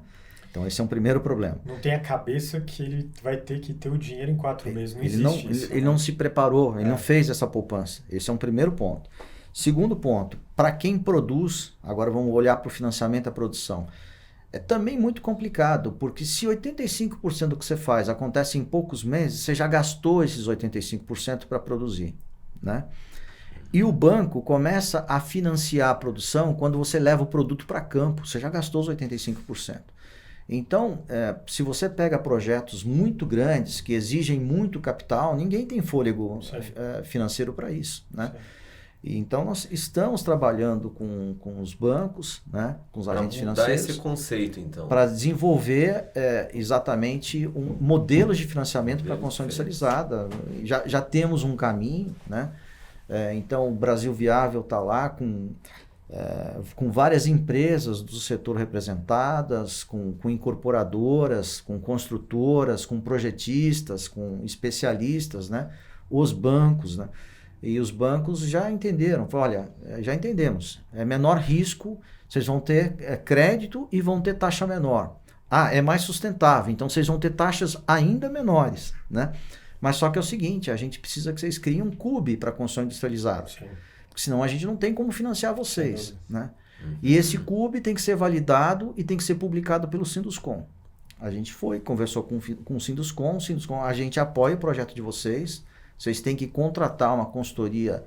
Então, esse é um primeiro problema. Não tem a cabeça que ele vai ter que ter o dinheiro em 4 meses. Não existe isso. Ele não se preparou, ele não fez essa poupança. Esse é um primeiro ponto. Segundo ponto, para quem produz, agora vamos olhar para o financiamento da produção, é também muito complicado, porque se 85% do que você faz acontece em poucos meses, você já gastou esses 85% para produzir, né? E o banco começa a financiar a produção quando você leva o produto para campo, você já gastou os 85%. Então, se você pega projetos muito grandes, que exigem muito capital, ninguém tem fôlego financeiro para isso, né? E então, nós estamos trabalhando com os bancos, né? Com os agentes financeiros. Esse conceito, então. Para desenvolver exatamente um modelo de financiamento para a construção industrializada. Já temos um caminho, né? Então, o Brasil Viável está lá com várias empresas do setor representadas, com incorporadoras, com construtoras, com projetistas, com especialistas, né? Os bancos, né? E os bancos já entenderam, falaram, olha, já entendemos, é menor risco, vocês vão ter crédito e vão ter taxa menor. É mais sustentável, então vocês vão ter taxas ainda menores, né? Mas só que é o seguinte, a gente precisa que vocês criem um CUB para construção industrializada. Sim. Porque senão a gente não tem como financiar vocês, né? E esse CUB tem que ser validado e tem que ser publicado pelo Sinduscon. A gente conversou com o Sinduscon, a gente apoia o projeto de vocês têm que contratar uma consultoria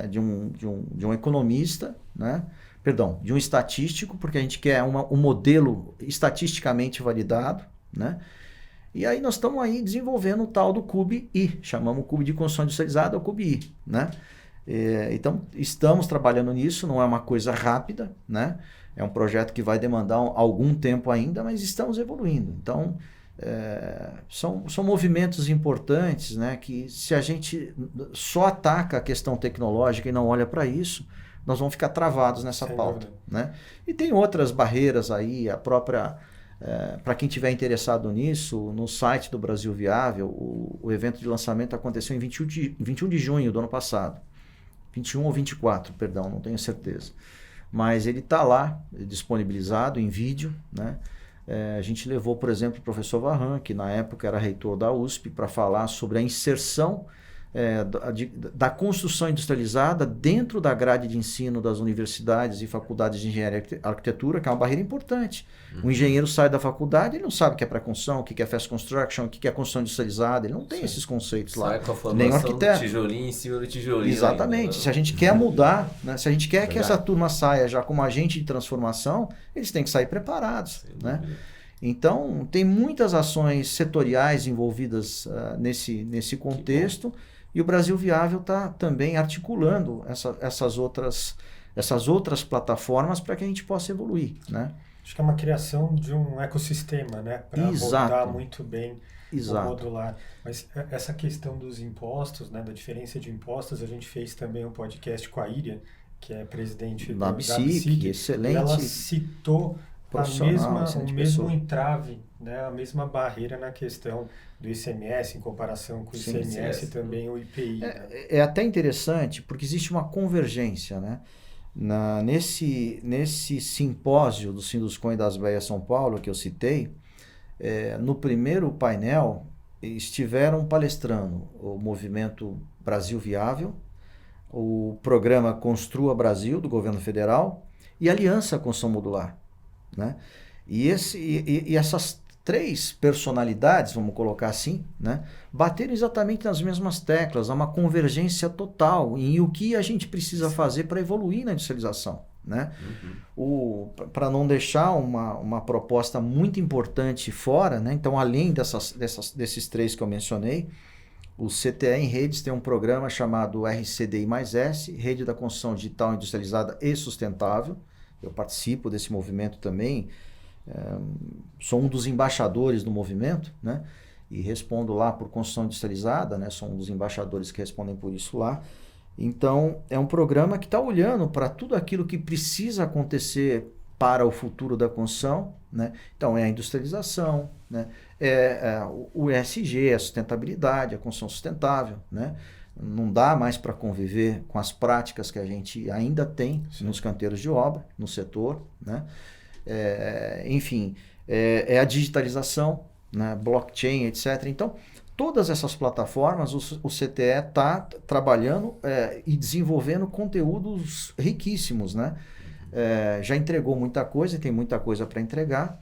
de um economista, né? Perdão, de um estatístico, porque a gente quer um modelo estatisticamente validado, né? E aí nós estamos aí desenvolvendo o tal do CUB-I, chamamos o CUB de construção industrializada, o CUB-I, né? Então, estamos trabalhando nisso, não é uma coisa rápida, né? É um projeto que vai demandar algum tempo ainda, mas estamos evoluindo. Então, são movimentos importantes, né? Que se a gente só ataca a questão tecnológica e não olha para isso, nós vamos ficar travados nessa pauta, né? E tem outras barreiras aí, a própria... para quem tiver interessado nisso, no site do Brasil Viável, o evento de lançamento aconteceu em 21 de junho do ano passado. 21 ou 24, perdão, não tenho certeza. Mas ele está lá, disponibilizado em vídeo, né? A gente levou, por exemplo, o professor Varran, que na época era reitor da USP, para falar sobre a inserção da construção industrializada dentro da grade de ensino das universidades e faculdades de engenharia e arquitetura, que é uma barreira importante. O engenheiro sai da faculdade, ele não sabe o que é pré-construção, o que é fast construction, o que é construção industrializada, ele não tem esses conceitos lá. Sai com a formação nem o arquiteto. Tijolinho em cima do tijolinho. Exatamente. Ainda, né? Se a gente quer mudar, né? Se a gente quer que essa turma saia já como agente de transformação, eles têm que sair preparados, né? Então, tem muitas ações setoriais envolvidas nesse contexto. E o Brasil Viável está também articulando essas outras plataformas para que a gente possa evoluir, né? Acho que é uma criação de um ecossistema, né? Para abordar muito bem o modular. Mas essa questão dos impostos, né? Da diferença de impostos, a gente fez também um podcast com a Iria, que é presidente da BSIC, excelente. E ela citou o mesmo entrave, né? A mesma barreira na questão do ICMS em comparação com o ICMS e também o IPI. É até interessante porque existe uma convergência, né? Nesse simpósio do Sinduscon e das BEA São Paulo que eu citei, no primeiro painel estiveram palestrando o movimento Brasil Viável, o programa Construa Brasil do governo federal e a Aliança Construção Modular, né? E essas 3 personalidades, vamos colocar assim, né, bateram exatamente nas mesmas teclas, há uma convergência total em o que a gente precisa fazer para evoluir na industrialização, né? Para não deixar uma proposta muito importante fora, né? Então, além desses 3 que eu mencionei, o CTE em Redes tem um programa chamado RCDI+S, Rede da Construção Digital Industrializada e Sustentável. Eu participo desse movimento também, sou um dos embaixadores do movimento, né? e respondo lá por construção industrializada, né? Sou um dos embaixadores que respondem por isso lá. Então, é um programa que está olhando para tudo aquilo que precisa acontecer para o futuro da construção, né? Então, é a industrialização, né? O ESG, a sustentabilidade, a construção sustentável, né? Não dá mais para conviver com as práticas que a gente ainda tem nos canteiros de obra, no setor, né? Enfim, a digitalização, né? Blockchain, etc. Então, todas essas plataformas, o CTE está trabalhando e desenvolvendo conteúdos riquíssimos, né? Já entregou muita coisa e tem muita coisa para entregar.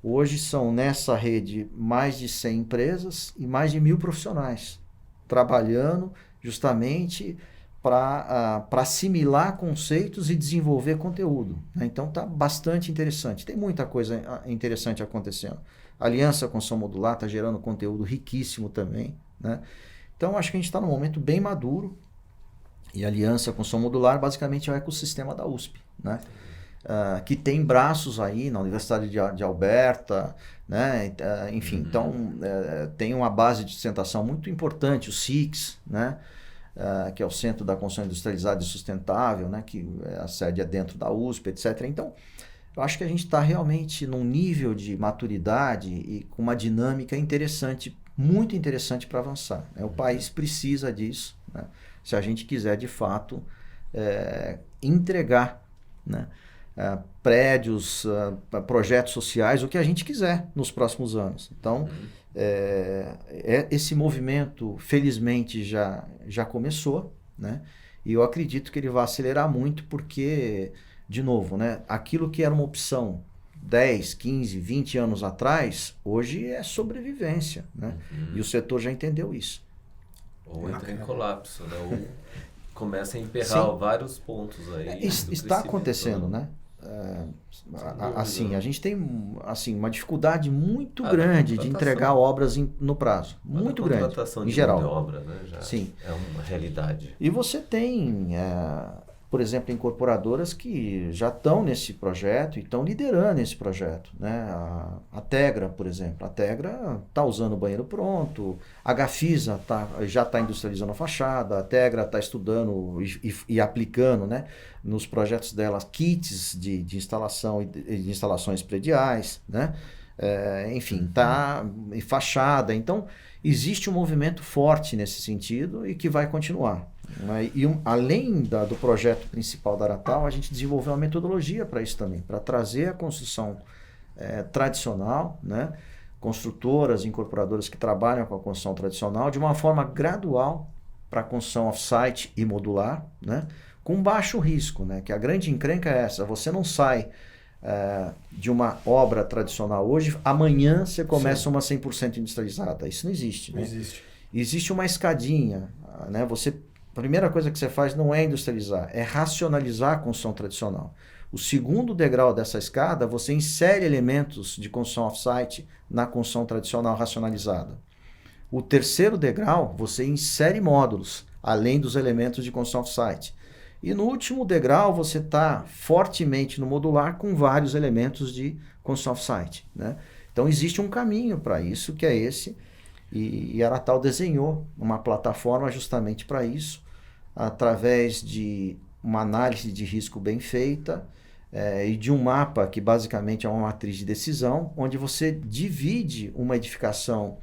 Hoje são nessa rede mais de 100 empresas e mais de 1.000 profissionais trabalhando justamente para assimilar conceitos e desenvolver conteúdo, né? Então está bastante interessante. Tem muita coisa interessante acontecendo. A Aliança Construção Modular está gerando conteúdo riquíssimo também, né? Então acho que a gente está num momento bem maduro. E a Aliança Construção Modular basicamente é o ecossistema da USP, né? Que tem braços aí na Universidade de Alberta, né? Enfim, então tem uma base de sustentação muito importante, o CICS, né? Que é o Centro da Construção Industrializada e Sustentável, né? Que a sede é dentro da USP, etc. Então, eu acho que a gente está realmente num nível de maturidade e com uma dinâmica interessante, muito interessante para avançar, né? O país precisa disso, né? Se a gente quiser, de fato, entregar, né? Prédios, projetos sociais, o que a gente quiser nos próximos anos. Então, esse movimento, felizmente, já começou, né? E eu acredito que ele vai acelerar muito porque, de novo, né? Aquilo que era uma opção 10, 15, 20 anos atrás, hoje é sobrevivência, né? E o setor já entendeu isso. Ou entra em colapso, né? Ou começa a emperrar vários pontos aí. Está acontecendo, né? Assim, a gente tem uma dificuldade muito grande de entregar obras no prazo. Muito grande, em geral. De obra, né? Já Sim. É uma realidade. E você tem, por exemplo, incorporadoras que já estão nesse projeto e estão liderando esse projeto, né? A Tegra, por exemplo. A Tegra está usando o banheiro pronto, a Gafisa já está industrializando a fachada, a Tegra está estudando e aplicando, né, nos projetos dela kits de instalação e de instalações prediais, né? Enfim, está em fachada. Então, existe um movimento forte nesse sentido e que vai continuar. E além do projeto principal da Aratal, a gente desenvolveu uma metodologia para isso também, para trazer a construção tradicional, né? Construtoras, incorporadoras que trabalham com a construção tradicional de uma forma gradual para a construção off-site e modular, né? Com baixo risco, né? Que a grande encrenca é essa, você não sai de uma obra tradicional hoje, amanhã você começa uma 100% industrializada. Isso não existe. Não existe. Existe uma escadinha, né? A primeira coisa que você faz não é industrializar, é racionalizar a construção tradicional. O segundo degrau dessa escada, você insere elementos de construção off-site na construção tradicional racionalizada. O terceiro degrau, você insere módulos, além dos elementos de construção off-site. E no último degrau, você está fortemente no modular com vários elementos de construção off-site, né? Então, existe um caminho para isso, que é esse, e a Aratal desenhou uma plataforma justamente para isso, através de uma análise de risco bem feita e de um mapa que basicamente é uma matriz de decisão, onde você divide uma edificação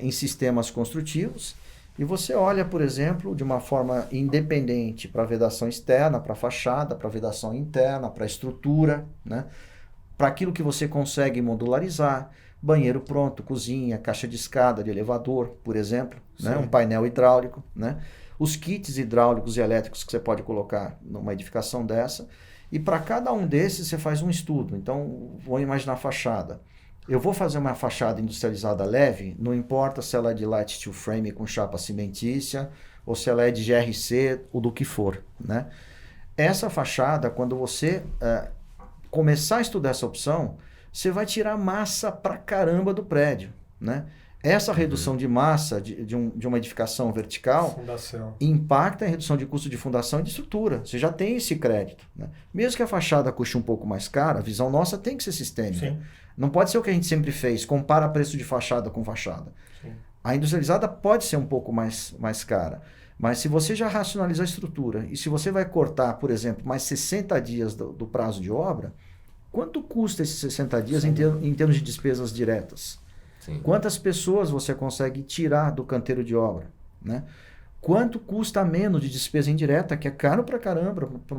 em sistemas construtivos e você olha, por exemplo, de uma forma independente para a vedação externa, para a fachada, para a vedação interna, para a estrutura, né? Para aquilo que você consegue modularizar, banheiro pronto, cozinha, caixa de escada, de elevador, por exemplo, né? Um painel hidráulico, né? Os kits hidráulicos e elétricos que você pode colocar numa edificação dessa. E para cada um desses você faz um estudo. Então, vou imaginar a fachada. Eu vou fazer uma fachada industrializada leve, não importa se ela é de light steel frame com chapa cimentícia ou se ela é de GRC ou do que for, né? Essa fachada, quando você começar a estudar essa opção, você vai tirar massa pra caramba do prédio, né? Essa redução de massa de uma edificação vertical Fundação. impacta em redução de custo de fundação e de estrutura. Você já tem esse crédito, né? Mesmo que a fachada custe um pouco mais cara, a visão nossa tem que ser sistêmica. Sim. Não pode ser o que a gente sempre fez, compara preço de fachada com fachada. Sim. A industrializada pode ser um pouco mais cara, mas se você já racionalizar a estrutura e se você vai cortar, por exemplo, mais 60 dias do prazo de obra, quanto custa esses 60 dias em termos de despesas diretas? Sim. Quantas pessoas você consegue tirar do canteiro de obra, né? Quanto custa menos de despesa indireta, que é caro pra caramba para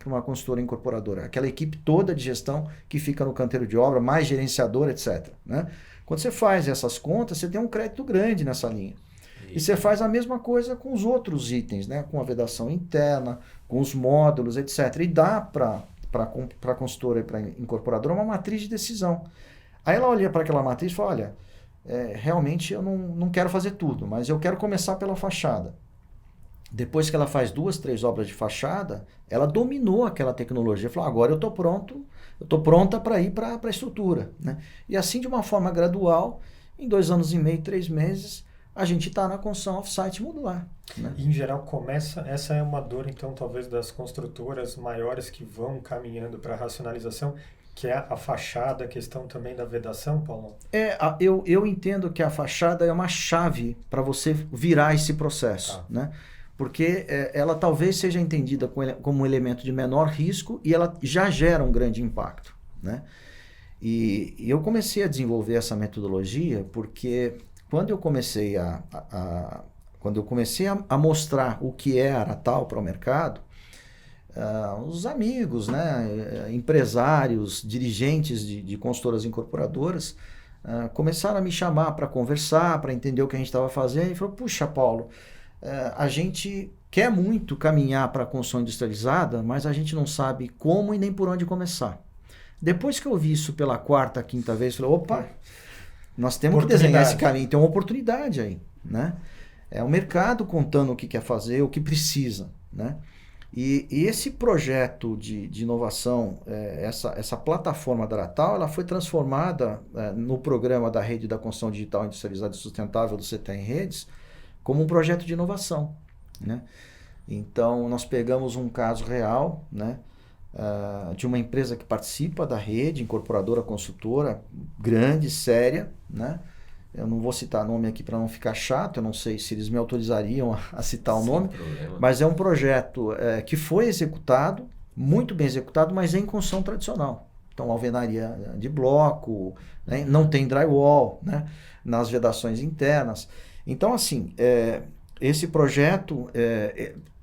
uma consultora incorporadora? Aquela equipe toda de gestão que fica no canteiro de obra, mais gerenciador, etc. Né? Quando você faz essas contas, você tem um crédito grande nessa linha. E você faz a mesma coisa com os outros itens, né? Com a vedação interna, com os módulos, etc. E dá para a consultora e para a incorporadora uma matriz de decisão. Aí ela olha para aquela matriz e fala, olha, realmente eu não quero fazer tudo, mas eu quero começar pela fachada. Depois que ela faz 2, 3 obras de fachada, ela dominou aquela tecnologia. Falou, agora eu estou pronta para ir para a estrutura. Né? E assim, de uma forma gradual, em 2 anos e meio, 3 meses, a gente está na construção off-site modular. Né? E, em geral, essa é uma dor, então, talvez das construtoras maiores que vão caminhando para a racionalização, que é a fachada, a questão também da vedação, Paulo? Eu entendo que a fachada é uma chave para você virar esse processo, né? Porque ela talvez seja entendida como um elemento de menor risco e ela já gera um grande impacto, né? E eu comecei a desenvolver essa metodologia porque quando eu comecei a mostrar o que é Aratal para o mercado, os amigos, né, empresários, dirigentes de consultoras incorporadoras começaram a me chamar para conversar, para entender o que a gente estava fazendo e falou, puxa, Paulo, a gente quer muito caminhar para a construção industrializada, mas a gente não sabe como e nem por onde começar. Depois que eu vi isso pela 4ª, 5ª vez, eu falei, opa, nós temos que desenhar esse caminho, tem uma oportunidade aí, né? É o mercado contando o que quer fazer, o que precisa, né? E esse projeto de inovação, essa plataforma da Aratal, ela foi transformada no programa da Rede da Construção Digital Industrializada e Sustentável do CTA em Redes como um projeto de inovação, né? Então, nós pegamos um caso real, né, de uma empresa que participa da rede, incorporadora, consultora, grande, séria, né? Eu não vou citar nome aqui para não ficar chato, eu não sei se eles me autorizariam a citar o nome, mas é um projeto que foi executado, muito bem executado, mas em construção tradicional. Então, alvenaria de bloco, né? Não tem drywall, né? Nas vedações internas. Então, assim, esse projeto,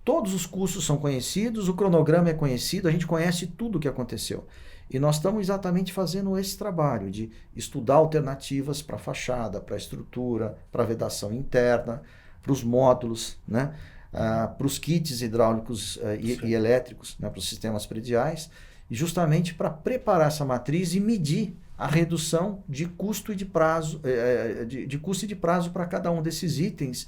todos os custos são conhecidos, o cronograma é conhecido, a gente conhece tudo o que aconteceu. E nós estamos exatamente fazendo esse trabalho de estudar alternativas para a fachada, para a estrutura, para a vedação interna, para os módulos, né? Para os kits hidráulicos e elétricos, né? Para os sistemas prediais, e justamente para preparar essa matriz e medir a redução de custo e de prazo, de custo e de prazo para cada um desses itens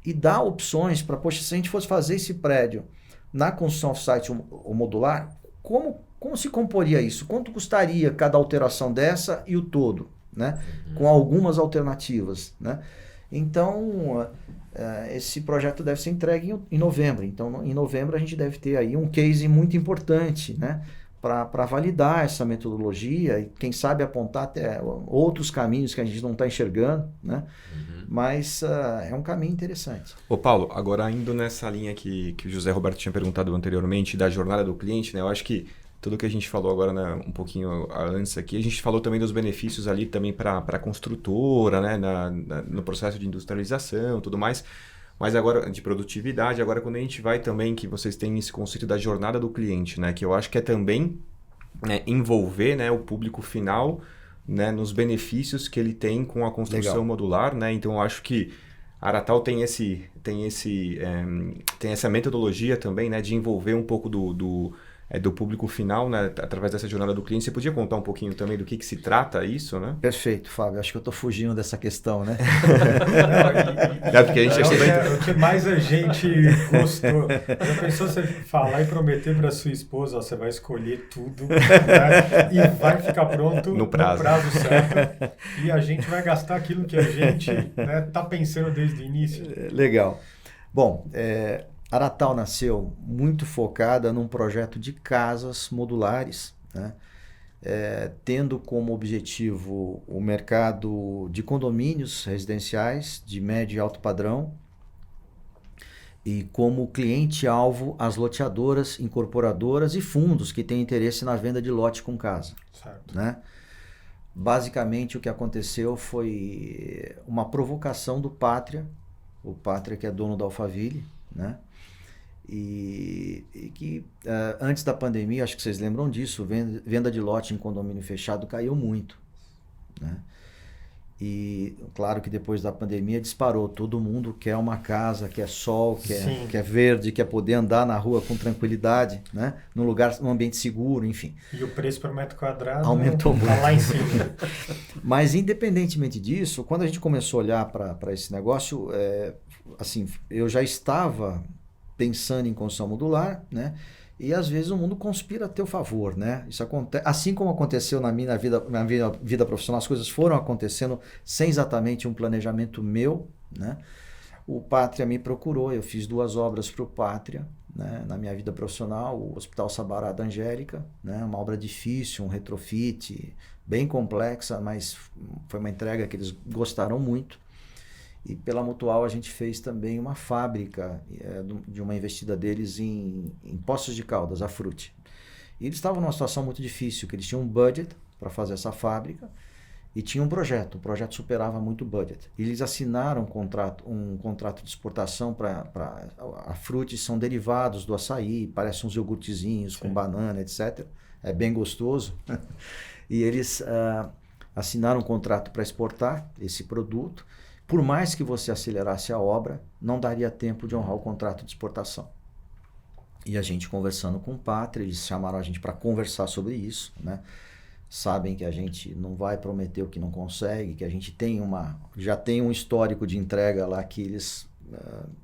e dar opções para, poxa, se a gente fosse fazer esse prédio na construção off-site ou modular, como se comporia isso? Quanto custaria cada alteração dessa e o todo, né? Com algumas alternativas, né? Então, esse projeto deve ser entregue em novembro. Então, em novembro a gente deve ter aí um case muito importante, né? Para validar essa metodologia e, quem sabe, apontar até outros caminhos que a gente não está enxergando, né? Mas é um caminho interessante. Ô Paulo, agora indo nessa linha que o José Roberto tinha perguntado anteriormente, da jornada do cliente, né? Eu acho que tudo que a gente falou agora, né, um pouquinho antes aqui, a gente falou também dos benefícios ali também para a construtora, né? No processo de industrialização e tudo mais. Mas agora, de produtividade, agora quando a gente vai também, que vocês têm esse conceito da jornada do cliente, né? Que eu acho que é também envolver, né, o público final, né, nos benefícios que ele tem com a construção modular, né? Então eu acho que a Aratal tem essa metodologia também, né, de envolver um pouco do público final, né, através dessa jornada do cliente. Você podia contar um pouquinho também do que se trata isso, né? Perfeito, Fábio. Acho que eu estou fugindo dessa questão, né? Porque a gente O que mais a gente gostou. Já pensou você falar e prometer para sua esposa, ó, você vai escolher tudo, né, e vai ficar pronto no prazo certo, e a gente vai gastar aquilo que a gente tá pensando desde o início. Legal. Bom, a Aratal nasceu muito focada num projeto de casas modulares, né? Tendo como objetivo o mercado de condomínios residenciais de médio e alto padrão e como cliente-alvo as loteadoras, incorporadoras e fundos que têm interesse na venda de lote com casa. Certo. Né? Basicamente, o que aconteceu foi uma provocação do Pátria, o Pátria que é dono da Alphaville, né? E que antes da pandemia, acho que vocês lembram disso, venda de lote em condomínio fechado caiu muito, né? E claro que depois da pandemia disparou, todo mundo quer uma casa, quer sol, quer verde, quer poder andar na rua com tranquilidade, né? Num ambiente seguro, enfim. E o preço por metro quadrado aumentou muito. Tá lá em cima. Mas independentemente disso, quando a gente começou a olhar para esse negócio, assim, eu já estava pensando em construção modular, né? E às vezes o mundo conspira a teu favor, né? Isso acontece, assim como aconteceu na minha vida profissional, as coisas foram acontecendo sem exatamente um planejamento meu, né? O Pátria me procurou, eu fiz 2 obras para o Pátria, né? Na minha vida profissional, o Hospital Sabará da Angélica, né? Uma obra difícil, um retrofit, bem complexa, mas foi uma entrega que eles gostaram muito. E pela Mutual a gente fez também uma fábrica de uma investida deles em Poços de Caldas, a Frute. E eles estavam numa situação muito difícil, que eles tinham um budget para fazer essa fábrica e tinham um projeto. O projeto superava muito o budget. E eles assinaram um contrato de exportação para a Frute, são derivados do açaí, parecem uns iogurtezinhos com banana, etc. É bem gostoso. E eles assinaram um contrato para exportar esse produto. Por mais que você acelerasse a obra, não daria tempo de honrar o contrato de exportação. E a gente conversando com o Pátria, eles chamaram a gente para conversar sobre isso, né? Sabem que a gente não vai prometer o que não consegue, que a gente já tem um histórico de entrega lá que eles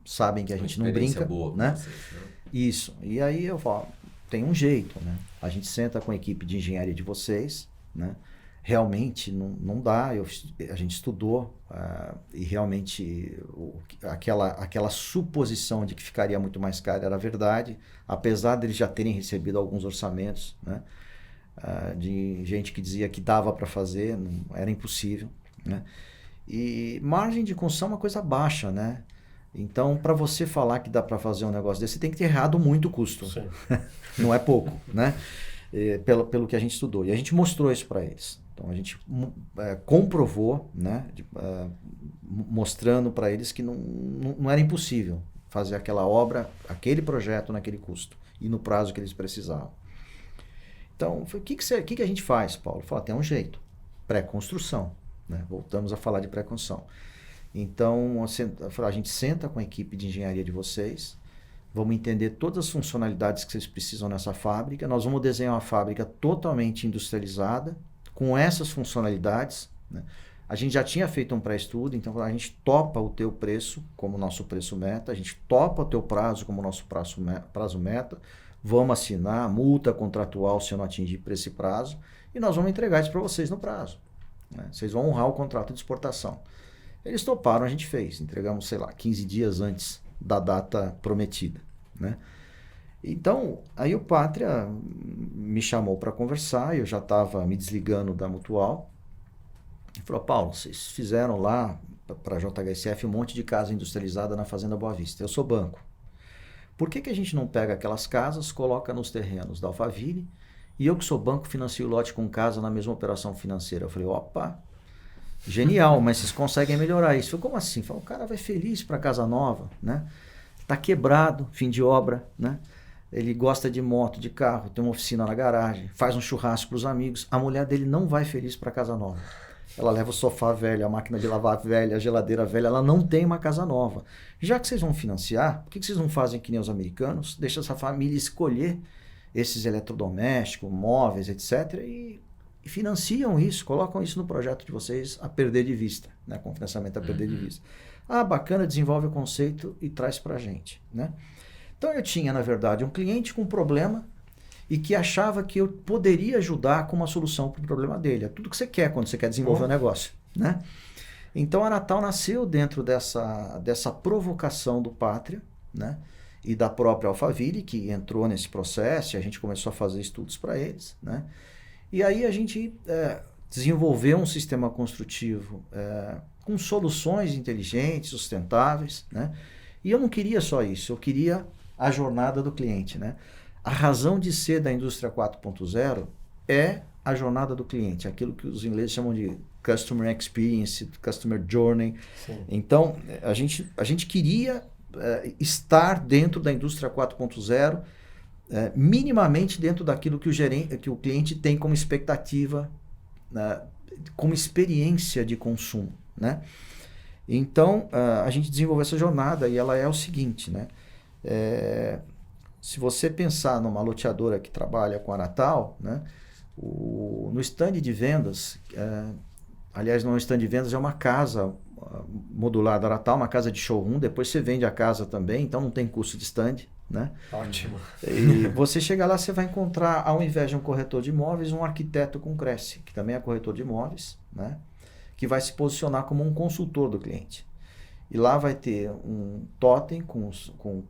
sabem que a gente não brinca, boa, né? Vocês, né? Isso. E aí eu falo, tem um jeito, né? A gente senta com a equipe de engenharia de vocês, né? Realmente não dá, a gente estudou e realmente aquela suposição de que ficaria muito mais caro era verdade, apesar deles já terem recebido alguns orçamentos, né, de gente que dizia que dava para fazer, não, era impossível, né? E margem de construção é uma coisa baixa, né? Então, para você falar que dá para fazer um negócio desse, você tem que ter errado muito o custo. Sim. Não é pouco, né? Pelo que a gente estudou. E a gente mostrou isso para eles. Então, a gente comprovou, né, mostrando para eles que não era impossível fazer aquela obra, aquele projeto naquele custo e no prazo que eles precisavam. Então, o que a gente faz, Paulo? Fala, tem um jeito. Pré-construção, né? Voltamos a falar de pré-construção. Então, a gente senta com a equipe de engenharia de vocês, vamos entender todas as funcionalidades que vocês precisam nessa fábrica, nós vamos desenhar uma fábrica totalmente industrializada, com essas funcionalidades, né? A gente já tinha feito um pré-estudo, então a gente topa o teu preço como nosso preço meta, a gente topa o teu prazo como nosso prazo meta, vamos assinar multa contratual se eu não atingir por esse prazo, e nós vamos entregar isso para vocês no prazo, né? Vocês vão honrar o contrato de exportação. Eles toparam, a gente fez, entregamos, 15 dias antes da data prometida, né? Então, aí o Pátria me chamou para conversar, eu já estava me desligando da Mutual. Ele falou, Paulo, vocês fizeram lá para a JHSF um monte de casa industrializada na Fazenda Boa Vista. Eu sou banco. Por que a gente não pega aquelas casas, coloca nos terrenos da Alphaville e eu que sou banco financio o lote com casa na mesma operação financeira? Eu falei, opa, genial, mas vocês conseguem melhorar isso. Eu falei, como assim? Eu falei, o cara vai feliz para casa nova, né? Tá quebrado, fim de obra, né? Ele gosta de moto, de carro, tem uma oficina na garagem, faz um churrasco para os amigos. A mulher dele não vai feliz para casa nova. Ela leva o sofá velho, a máquina de lavar velha, a geladeira velha. Ela não tem uma casa nova. Já que vocês vão financiar, por que vocês não fazem que nem os americanos? Deixa essa família escolher esses eletrodomésticos, móveis, etc., e financiam isso, colocam isso no projeto de vocês a perder de vista, né? Com financiamento a perder de vista. Ah, bacana, desenvolve o conceito e traz para a gente, né? Então eu tinha, na verdade, um cliente com um problema e que achava que eu poderia ajudar com uma solução para o problema dele. É tudo que você quer quando você quer desenvolver um negócio, né? Então a Natal nasceu dentro dessa provocação do Pátria, né? E da própria Alphaville, que entrou nesse processo, e a gente começou a fazer estudos para eles, né? E aí a gente desenvolveu um sistema construtivo com soluções inteligentes, sustentáveis, né? E eu não queria só isso, eu queria a jornada do cliente, né? A razão de ser da indústria 4.0 é a jornada do cliente, aquilo que os ingleses chamam de Customer Experience, Customer Journey. Sim. Então, a gente queria estar dentro da indústria 4.0, minimamente dentro daquilo que o cliente tem como expectativa, como experiência de consumo, né? Então, a gente desenvolveu essa jornada e ela é o seguinte, né? Se você pensar numa loteadora que trabalha com a Natal, né? No stand de vendas, aliás, não é um stand de vendas, é uma casa modular da Natal, uma casa de showroom, depois você vende a casa também, então não tem custo de stand, né? Ótimo. E você chega lá, você vai encontrar, ao invés de um corretor de imóveis, um arquiteto com Cresce, que também é corretor de imóveis, né? Que vai se posicionar como um consultor do cliente. E lá vai ter um totem com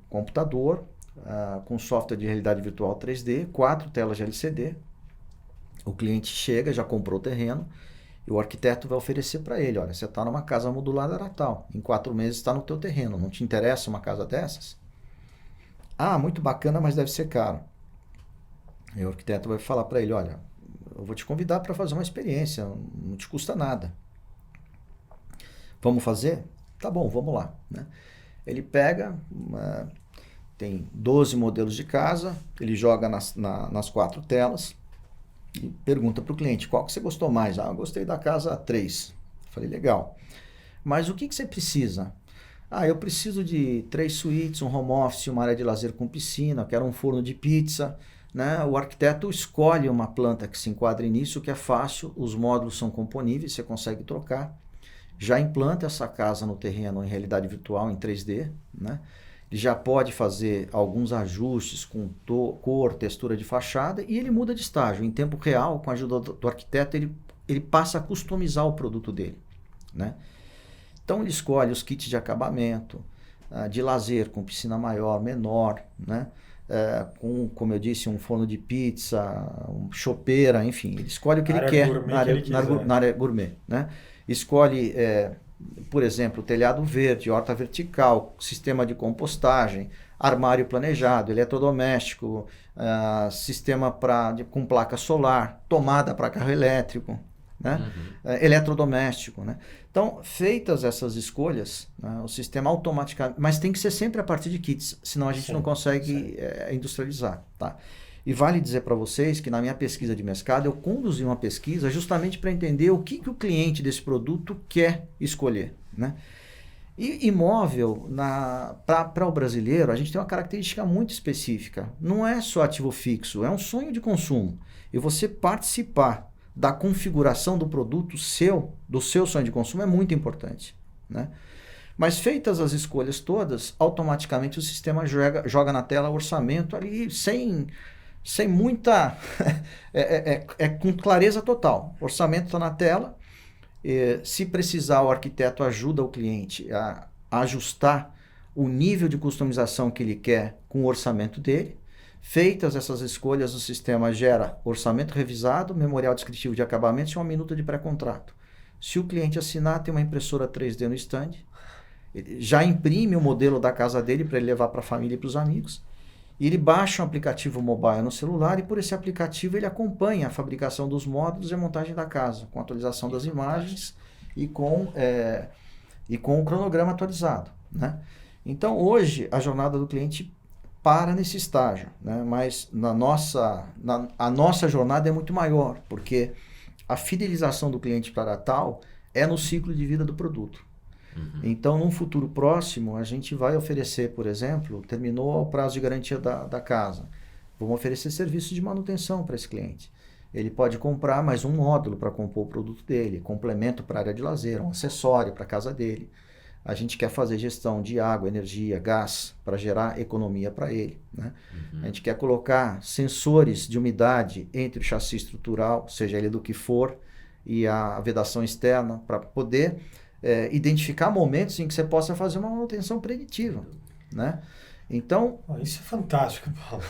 computador, com software de realidade virtual 3D, 4 telas de LCD. O cliente chega, já comprou o terreno, e o arquiteto vai oferecer para ele, olha, você está numa casa modular da Natal, em 4 meses está no teu terreno, não te interessa uma casa dessas? Ah, muito bacana, mas deve ser caro. E o arquiteto vai falar para ele, olha, eu vou te convidar para fazer uma experiência, não te custa nada. Vamos fazer? Tá bom, vamos lá, né? Ele pega, tem 12 modelos de casa, ele joga nas 4 telas e pergunta para o cliente, qual que você gostou mais? Ah, eu gostei da casa 3. Falei, legal. Mas o que você precisa? Ah, eu preciso de 3 suítes, um home office, uma área de lazer com piscina, quero um forno de pizza, né? O arquiteto escolhe uma planta que se enquadre nisso, que é fácil, os módulos são componíveis, você consegue trocar. Já implanta essa casa no terreno em realidade virtual, em 3D, né? Ele já pode fazer alguns ajustes com cor, textura de fachada e ele muda de estágio. Em tempo real, com a ajuda do arquiteto, ele passa a customizar o produto dele, né? Então ele escolhe os kits de acabamento, de lazer com piscina maior, menor, né? Como eu disse, um forno de pizza, chopeira, enfim, ele escolhe o que ele quer na área gourmet, né? Escolhe, por exemplo, telhado verde, horta vertical, sistema de compostagem, armário planejado, eletrodoméstico, sistema com placa solar, tomada para carro elétrico, né? Eletrodoméstico, né? Então, feitas essas escolhas, né, o sistema automaticamente... Mas tem que ser sempre a partir de kits, senão a gente não consegue industrializar, tá? E vale dizer para vocês que na minha pesquisa de mercado, eu conduzi uma pesquisa justamente para entender o que o cliente desse produto quer escolher, né? E imóvel, para o brasileiro, a gente tem uma característica muito específica. Não é só ativo fixo, é um sonho de consumo. E você participar da configuração do produto do seu sonho de consumo é muito importante, né? Mas feitas as escolhas todas, automaticamente o sistema joga na tela orçamento ali sem muita... com clareza total. O orçamento está na tela. Se precisar, o arquiteto ajuda o cliente a ajustar o nível de customização que ele quer com o orçamento dele. Feitas essas escolhas, o sistema gera orçamento revisado, memorial descritivo de acabamentos e uma minuta de pré-contrato. Se o cliente assinar, tem uma impressora 3D no stand, ele já imprime o modelo da casa dele para ele levar para a família e para os amigos, e ele baixa um aplicativo mobile no celular e por esse aplicativo ele acompanha a fabricação dos módulos e a montagem da casa, com atualização das imagens e com o cronograma atualizado, né? Então, hoje, a jornada do cliente para nesse estágio, né? Mas a nossa jornada é muito maior, porque a fidelização do cliente para a Natal é no ciclo de vida do produto. Então, num futuro próximo, a gente vai oferecer, por exemplo, terminou o prazo de garantia da casa, Vamos oferecer serviços de manutenção para esse cliente. Ele pode comprar mais um módulo para compor o produto dele, complemento para a área de lazer, um acessório para a casa dele. A gente quer fazer gestão de água, energia, gás, para gerar economia para ele, né? A gente quer colocar sensores de umidade entre o chassi estrutural, seja ele do que for, e a vedação externa, para poder identificar momentos em que você possa fazer uma manutenção preditiva, né? Então... Isso é fantástico, Paulo.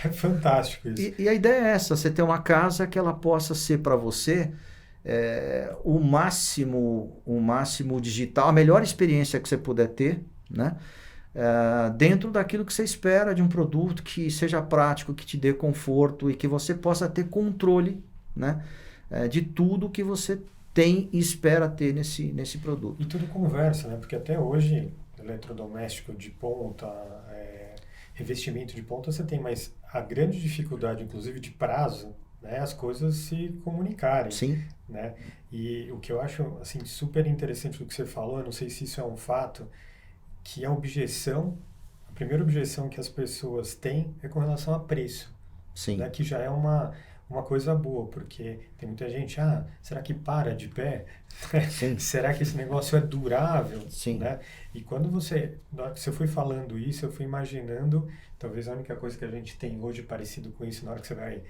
É fantástico isso. E a ideia é essa, você ter uma casa que ela possa ser para você o máximo digital, a melhor experiência que você puder ter, né? Dentro daquilo que você espera de um produto que seja prático, que te dê conforto e que você possa ter controle, né? De tudo que você tem e espera ter nesse produto. E tudo conversa, né? Porque até hoje, eletrodoméstico de ponta, revestimento de ponta, você tem, mas a grande dificuldade, inclusive de prazo, né? As coisas se comunicarem. Sim. Né? E o que eu acho assim, super interessante do que você falou, eu não sei se isso é um fato, que a primeira objeção que as pessoas têm é com relação a preço. Sim. Né? Que já é uma coisa boa, porque tem muita gente, será que para de pé? Sim. Será que esse negócio é durável? Sim. Né? E quando você foi falando isso, eu fui imaginando, talvez a única coisa que a gente tem hoje parecido com isso, na hora que você vai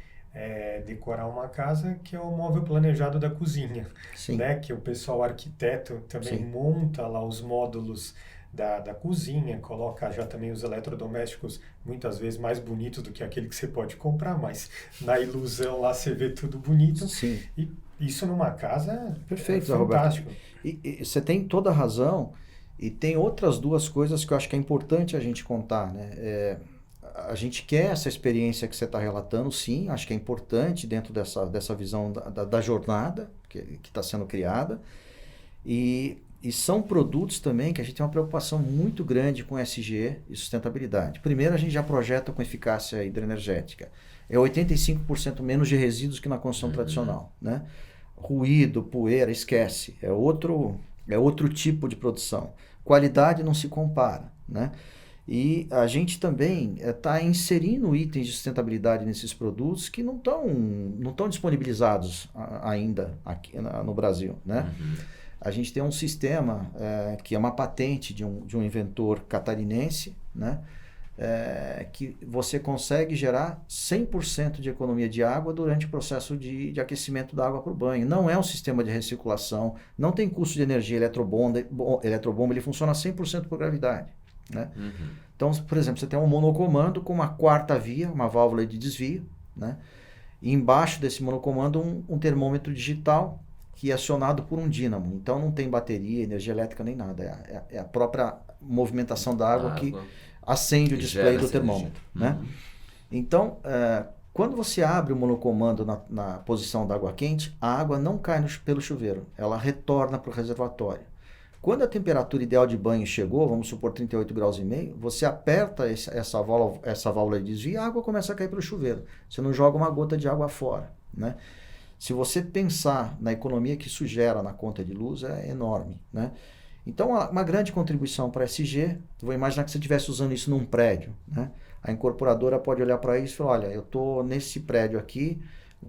decorar uma casa, que é o móvel planejado da cozinha. Sim. Né? Que o pessoal arquiteto também Sim. monta lá os módulos da cozinha, coloca já também os eletrodomésticos muitas vezes mais bonitos do que aquele que você pode comprar, mas na ilusão lá você vê tudo bonito. Sim. E isso numa casa Perfeito, é fantástico. E você tem toda a razão, e tem outras duas coisas que eu acho que é importante a gente contar, né? A gente quer essa experiência que você está relatando, sim, acho que é importante dentro dessa visão da jornada que está sendo criada, e são produtos também que a gente tem uma preocupação muito grande com SG e sustentabilidade. Primeiro, a gente já projeta com eficácia hidroenergética. É 85% menos de resíduos que na construção tradicional, né? Ruído, poeira, esquece. É outro tipo de produção. Qualidade não se compara, né? E a gente também está inserindo itens de sustentabilidade nesses produtos que não estão disponibilizados ainda aqui no Brasil, né? A gente tem um sistema que é uma patente de um inventor catarinense, né? Que você consegue gerar 100% de economia de água durante o processo de aquecimento da água para o banho. Não é um sistema de recirculação, não tem custo de energia eletrobomba, ele funciona 100% por gravidade. Né? Então, por exemplo, você tem um monocomando com uma quarta via, uma válvula de desvio, né? E embaixo desse monocomando um termômetro digital que é acionado por um dínamo. Então não tem bateria, energia elétrica nem nada. É a própria movimentação da água que acende o display do termômetro. Né? Então, quando você abre o monocomando na posição da água quente, a água não cai pelo chuveiro, ela retorna para o reservatório. Quando a temperatura ideal de banho chegou, vamos supor 38,5 graus, você aperta essa válvula de desvio e a água começa a cair para o chuveiro. Você não joga uma gota de água fora, né? Se você pensar na economia que isso gera na conta de luz, é enorme, né? Então, uma grande contribuição para a SG, vou imaginar que você estivesse usando isso num prédio, né? A incorporadora pode olhar para isso e falar, olha, eu estou nesse prédio aqui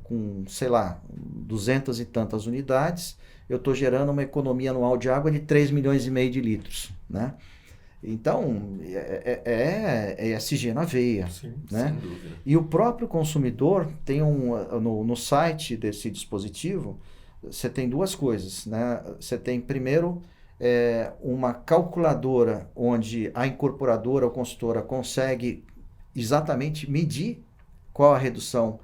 com, sei lá, 200 e tantas unidades, eu estou gerando uma economia anual de água de 3,5 milhões de litros, né? Então, é SG na veia. Sim, né? Sem dúvida. E o próprio consumidor tem no site desse dispositivo, você tem duas coisas, né? Você tem primeiro uma calculadora onde a incorporadora ou consultora consegue exatamente medir qual a redução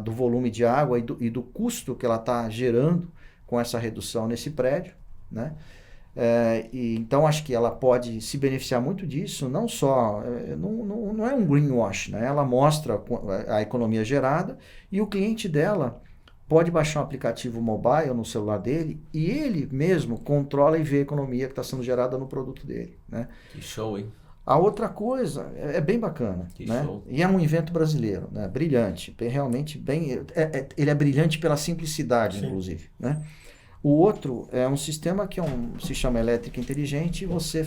do volume de água e do custo que ela está gerando com essa redução nesse prédio, né? Então acho que ela pode se beneficiar muito disso, não só, não é um greenwash, né? Ela mostra a economia gerada e o cliente dela pode baixar um aplicativo mobile no celular dele e ele mesmo controla e vê a economia que está sendo gerada no produto dele, né? Que show, hein? A outra coisa é bem bacana, Que né? show. E é um invento brasileiro, né? Brilhante, realmente bem, ele é brilhante pela simplicidade, Sim. inclusive, né? O outro é um sistema que se chama elétrica inteligente e você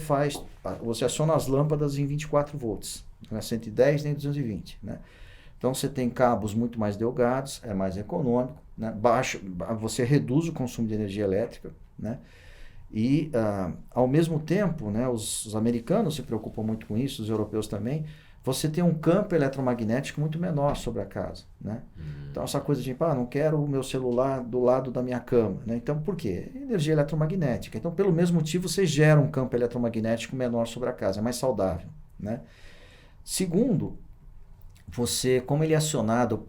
aciona as lâmpadas em 24 volts, não é 110 nem 220, né? Então você tem cabos muito mais delgados, é mais econômico, né? Você reduz o consumo de energia elétrica, né? E ao mesmo tempo, né, os americanos se preocupam muito com isso, os europeus também. Você tem um campo eletromagnético muito menor sobre a casa, né? Então essa coisa de, não quero o meu celular do lado da minha cama, né? Então por quê? Energia eletromagnética. Então pelo mesmo motivo você gera um campo eletromagnético menor sobre a casa, é mais saudável, né? Segundo, como ele é acionado,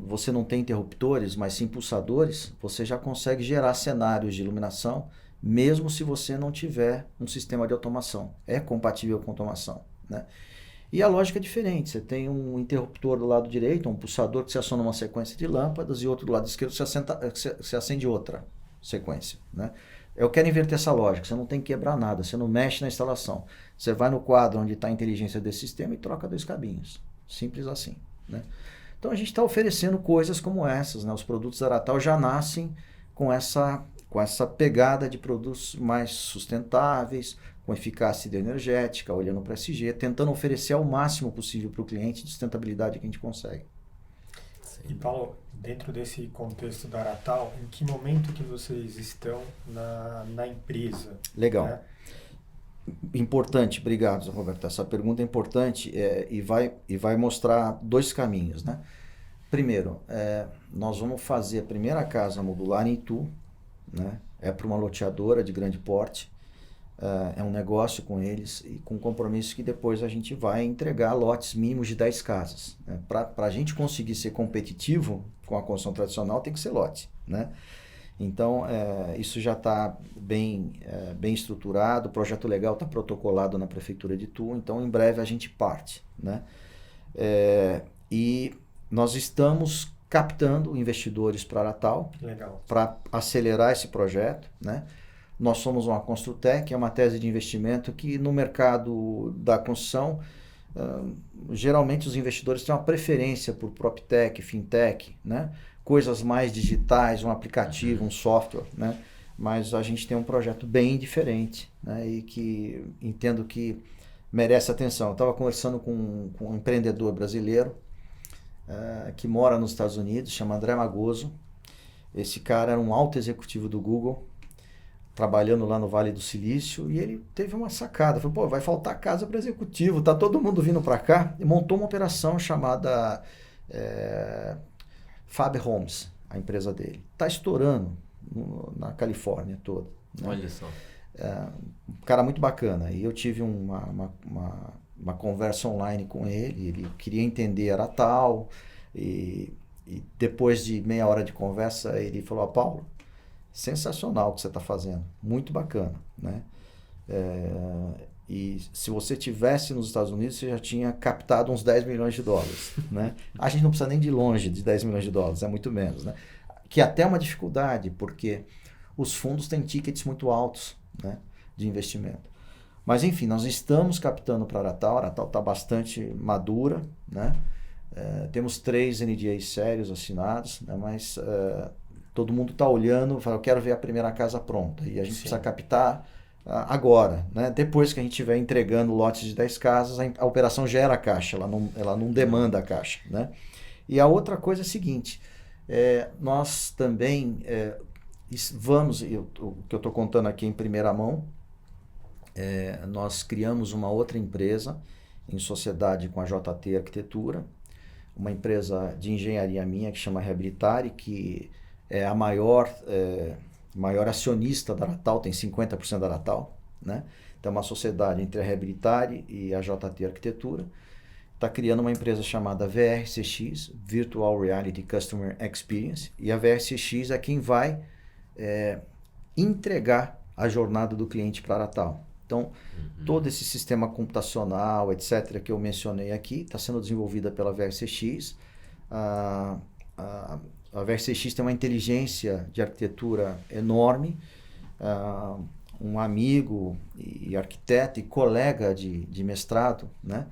você não tem interruptores, mas sim pulsadores, você já consegue gerar cenários de iluminação, mesmo se você não tiver um sistema de automação. É compatível com automação, né? E a lógica é diferente. Você tem um interruptor do lado direito, um pulsador que se aciona uma sequência de lâmpadas, e outro do lado esquerdo se acende outra sequência, né? Eu quero inverter essa lógica. Você não tem que quebrar nada, você não mexe na instalação. Você vai no quadro onde está a inteligência desse sistema e troca 2 cabinhos. Simples assim, né? Então a gente está oferecendo coisas como essas, né? Os produtos da Aratal já nascem com essa pegada de produtos mais sustentáveis, com eficácia energética, olhando para SG, tentando oferecer ao máximo possível para o cliente de sustentabilidade que a gente consegue. E Paulo, dentro desse contexto da Aratal, em que momento que vocês estão na empresa? Legal. Né? Importante, obrigado, Roberto. Essa pergunta é importante e vai mostrar 2 caminhos, né? Primeiro, nós vamos fazer a primeira casa modular em Itu, né? É para uma loteadora de grande porte. É um negócio com eles e com compromisso que depois a gente vai entregar lotes mínimos de 10 casas. Né? Para a gente conseguir ser competitivo com a construção tradicional, tem que ser lote, né? Então, isso já está bem estruturado, o projeto legal está protocolado na Prefeitura de Itu, então em breve a gente parte, né? E nós estamos captando investidores para Aratal, para acelerar esse projeto, né? Nós somos uma Construtec, é uma tese de investimento que no mercado da construção, geralmente os investidores têm uma preferência por PropTech, Fintech, né? Coisas mais digitais, um aplicativo, um software, né? Mas a gente tem um projeto bem diferente, né? E que entendo que merece atenção. Eu estava conversando com um empreendedor brasileiro que mora nos Estados Unidos, chama André Magoso. Esse cara era um alto executivo do Google, trabalhando lá no Vale do Silício, e ele teve uma sacada, falou, vai faltar casa para executivo, tá todo mundo vindo para cá, e montou uma operação chamada Fab Homes, a empresa dele. Tá estourando na Califórnia toda, né? Olha só. Um cara muito bacana, e eu tive uma conversa online com ele queria entender Aratal, e depois de meia hora de conversa, ele falou, Paulo, sensacional o que você está fazendo, muito bacana, né? E se você tivesse nos Estados Unidos, você já tinha captado uns 10 milhões de dólares, né? A gente não precisa nem de longe de 10 milhões de dólares, é muito menos, né? Que até é uma dificuldade, porque os fundos têm tickets muito altos, né, de investimento. Mas enfim, nós estamos captando para a Aratal está bastante madura, né? Temos 3 NDAs sérios assinados, né? Mas todo mundo está olhando e fala, eu quero ver a primeira casa pronta. E a gente precisa captar agora, né? Depois que a gente estiver entregando lotes de 10 casas, a operação gera caixa, ela não demanda a caixa, né? E a outra coisa é a seguinte, nós também o que eu estou contando aqui em primeira mão, nós criamos uma outra empresa em sociedade com a JT Arquitetura, uma empresa de engenharia minha que chama Reabilitare, que é a maior acionista da Aratal, tem 50% da Aratal, né? Então é uma sociedade entre a Reabilitare e a JT Arquitetura. Está criando uma empresa chamada VRCX, Virtual Reality Customer Experience, e a VRCX é quem vai entregar a jornada do cliente para a Aratal. Então, todo esse sistema computacional, etc., que eu mencionei aqui, está sendo desenvolvida pela VRCX. A VRCX tem uma inteligência de arquitetura enorme. Um amigo e arquiteto e colega de mestrado, né?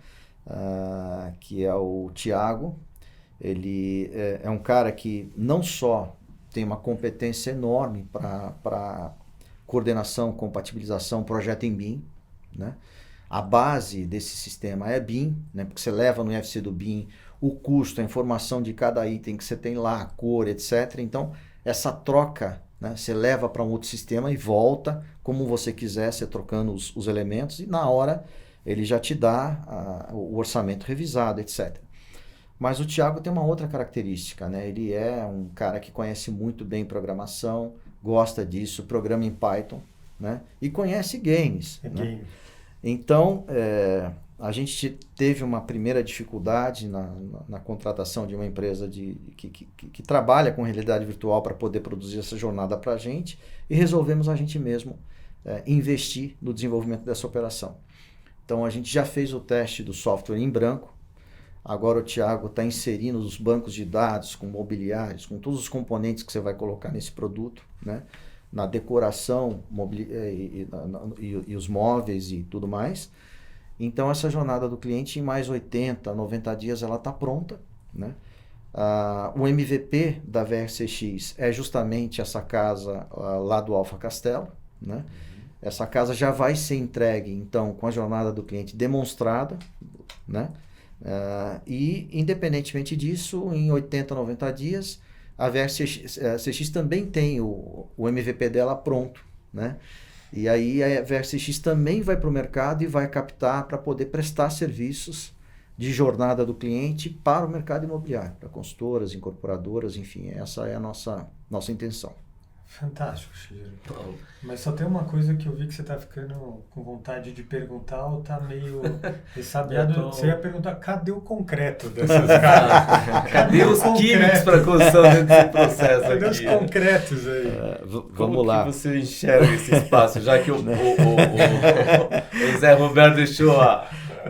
Que é o Tiago. Ele é um cara que não só tem uma competência enorme para coordenação, compatibilização, projeto em BIM, né? A base desse sistema é BIM, né? Porque você leva no IFC do BIM o custo, a informação de cada item que você tem lá, a cor, etc. Então, essa troca, né, você leva para um outro sistema e volta como você quiser, você trocando os elementos, e na hora ele já te dá o orçamento revisado, etc. Mas o Thiago tem uma outra característica, né? Ele é um cara que conhece muito bem programação, gosta disso, programa em Python, né? E conhece games. Né? Então, a gente teve uma primeira dificuldade na contratação de uma empresa que trabalha com realidade virtual para poder produzir essa jornada para a gente, e resolvemos a gente mesmo investir no desenvolvimento dessa operação. Então, a gente já fez o teste do software em branco. Agora o Thiago está inserindo os bancos de dados com mobiliários, com todos os componentes que você vai colocar nesse produto, né? Na decoração e os móveis e tudo mais. Então essa jornada do cliente em mais 80, 90 dias ela está pronta, né? O MVP da VRCX é justamente essa casa lá do Alfa Castelo, né? Essa casa já vai ser entregue então com a jornada do cliente demonstrada, né? E independentemente disso, em 80, 90 dias, a VRCX também tem o MVP dela pronto, né? E aí a VRCX também vai para o mercado e vai captar para poder prestar serviços de jornada do cliente para o mercado imobiliário, para consultoras, incorporadoras, enfim, essa é a nossa intenção. Fantástico, Chiro. Mas só tem uma coisa que eu vi que você tá ficando com vontade de perguntar ou tá meio ressabiado. Você ia perguntar, cadê o concreto dessas casas? Cadê os químicos para a construção desse processo cadê aqui? Cadê os concretos aí? Vamos lá. Como que você enxerga esse espaço, já que o Zé Roberto deixou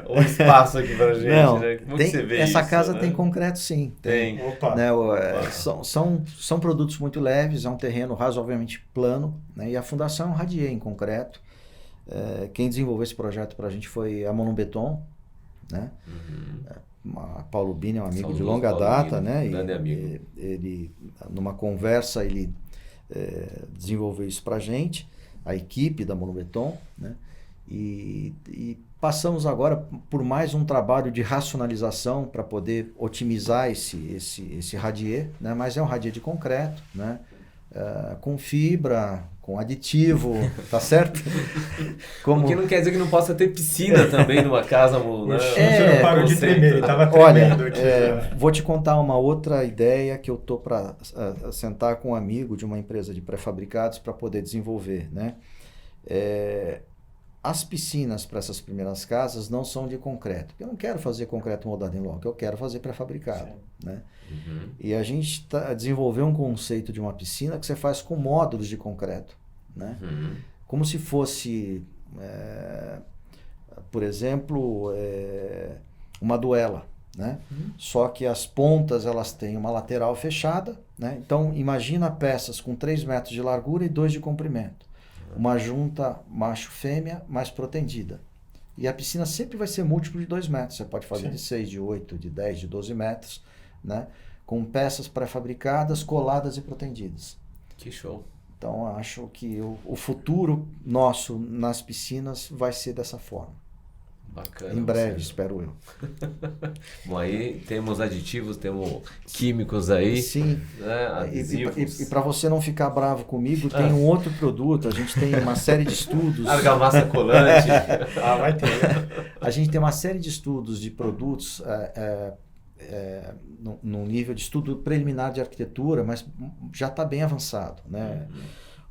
o espaço aqui pra gente, não, né? Como tem, que você vê essa isso, casa né? tem concreto, sim. Tem. Opa. Né, são produtos muito leves, é um terreno razoavelmente plano, né, e a fundação é um radier em concreto. Quem desenvolveu esse projeto para a gente foi a Monobeton, né? Paulo Bini é um amigo de longa data, né? Grande amigo. Ele, numa conversa, ele desenvolveu isso para a gente, a equipe da Monobeton, né? E passamos agora por mais um trabalho de racionalização para poder otimizar esse radier, né? Mas é um radier de concreto, né? Com fibra, com aditivo, tá certo? O que não quer dizer que não possa ter piscina também numa casa, né? Você não parou de tremer, ele estava tremendo aqui. Vou te contar uma outra ideia que eu tô para sentar com um amigo de uma empresa de pré-fabricados para poder desenvolver, né? As piscinas para essas primeiras casas não são de concreto. Eu não quero fazer concreto moldado em loco, eu quero fazer pré-fabricado, né? E a gente desenvolveu um conceito de uma piscina que você faz com módulos de concreto, né? Como se fosse, por exemplo, uma duela, né? Só que as pontas elas têm uma lateral fechada, né? Então imagina peças com 3 metros de largura e 2 de comprimento. Uma junta macho-fêmea mais protendida. E a piscina sempre vai ser múltiplo de 2 metros. Você pode fazer de 6, de 8, de 10, de 12 metros, né? Com peças pré-fabricadas, coladas e protendidas. Que show. Então, acho que o futuro nosso nas piscinas vai ser dessa forma. Bacana. Em breve, espero eu. Bom, aí temos aditivos, temos químicos aí. Sim. Né? Adesivos. E para você não ficar bravo comigo, tem um outro produto. A gente tem uma série de estudos. Argamassa colante. Vai ter. A gente tem uma série de estudos de produtos num nível de estudo preliminar de arquitetura, mas já está bem avançado, né?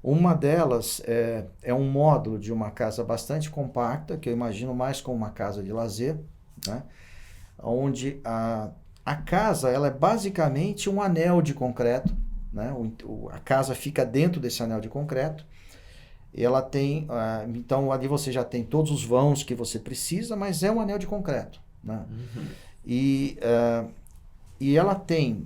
Uma delas é um módulo de uma casa bastante compacta, que eu imagino mais como uma casa de lazer, né? Onde a casa ela é basicamente um anel de concreto, né? A casa fica dentro desse anel de concreto. E ela tem, então ali você já tem todos os vãos que você precisa, mas é um anel de concreto, né? E ela tem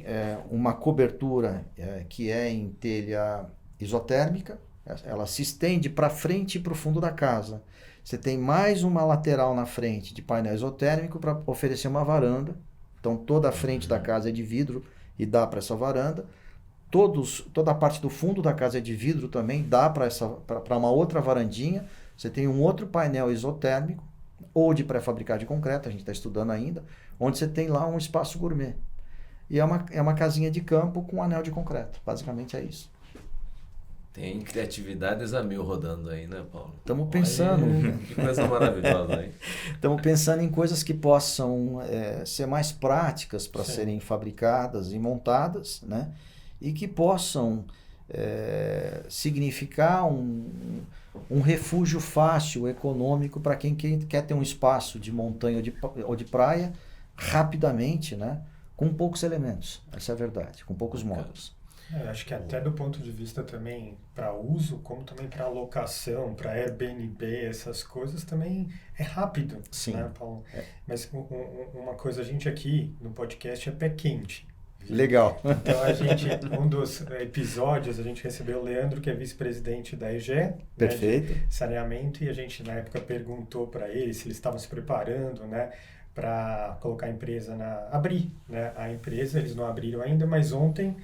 uma cobertura que é em telha isotérmica, ela se estende para frente e para o fundo da casa. Você tem mais uma lateral na frente de painel isotérmico para oferecer uma varanda. Então toda a frente da casa é de vidro e dá para essa varanda. Toda a parte do fundo da casa é de vidro também, dá para uma outra varandinha. Você tem um outro painel isotérmico ou de pré-fabricado de concreto, a gente está estudando ainda, onde você tem lá um espaço gourmet. E é uma casinha de campo com um anel de concreto. Basicamente é isso. Tem criatividades a mil rodando aí, né, Paulo? Estamos pensando. Que coisa maravilhosa aí. Estamos pensando em coisas que possam ser mais práticas para serem fabricadas e montadas, né? E que possam significar um refúgio fácil, econômico, para quem quer ter um espaço de montanha ou de praia rapidamente, né? Com poucos elementos, essa é a verdade, com poucos módulos. Acho que até do ponto de vista também para uso, como também para locação, para Airbnb, essas coisas também é rápido. Sim. Né, Paulo? Mas uma coisa, a gente aqui no podcast é pé quente. Legal. Então um dos episódios, a gente recebeu o Leandro, que é vice-presidente da EGE, Perfeito. Né, de saneamento, e a gente na época perguntou para ele se eles estavam se preparando, né, para colocar a empresa abrir, né, a empresa. Eles não abriram ainda, mas ontem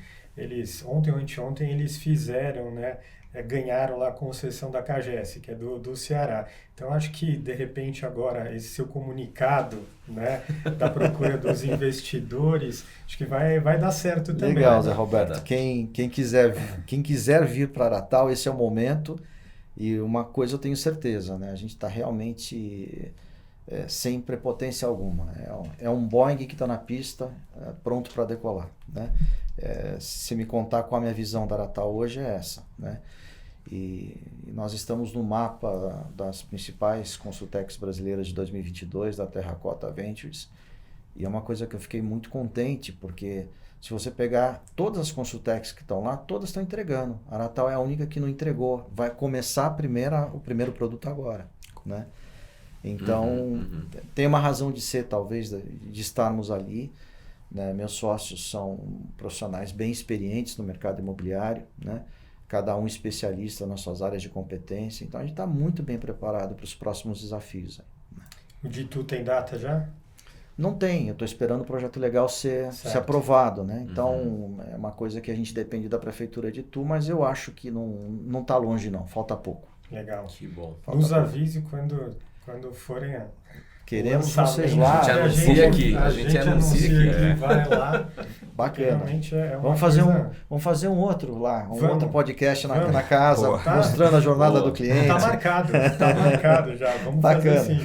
ou anteontem, eles fizeram, né, ganharam lá a concessão da CAGES, que é do Ceará. Então, acho que, de repente, agora, esse seu comunicado, né, da procura dos investidores, acho que vai dar certo também. Legal, né? Zé Roberto. Quem quiser vir para Aratal, esse é o momento. E uma coisa eu tenho certeza, né? A gente está realmente sem prepotência alguma. É um Boeing que está na pista, pronto para decolar, né? Se me contar qual a minha visão da Aratal hoje, é essa, né? E nós estamos no mapa das principais Consultecs brasileiras de 2022, da Terracota Ventures, e é uma coisa que eu fiquei muito contente, porque se você pegar todas as Consultecs que estão lá, todas estão entregando. A Aratal é a única que não entregou. Vai começar o primeiro produto agora, né? Então, tem uma razão de ser, talvez, de estarmos ali, né? Meus sócios são profissionais bem experientes no mercado imobiliário, né? Cada um especialista nas suas áreas de competência. Então, a gente está muito bem preparado para os próximos desafios. Né? O Ditu tem data já? Não tem, eu estou esperando o projeto legal ser aprovado, né? Então, é uma coisa que a gente depende da Prefeitura de Itu, mas eu acho que não está longe não, falta pouco. Legal. Que bom. Nos avise quando forem Queremos vocês lá. A gente anuncia aqui. Vai lá. Bacana. Vamos fazer um outro lá, outro podcast na casa, mostrando a jornada do cliente. Tá marcado já. Vamos fazer assim.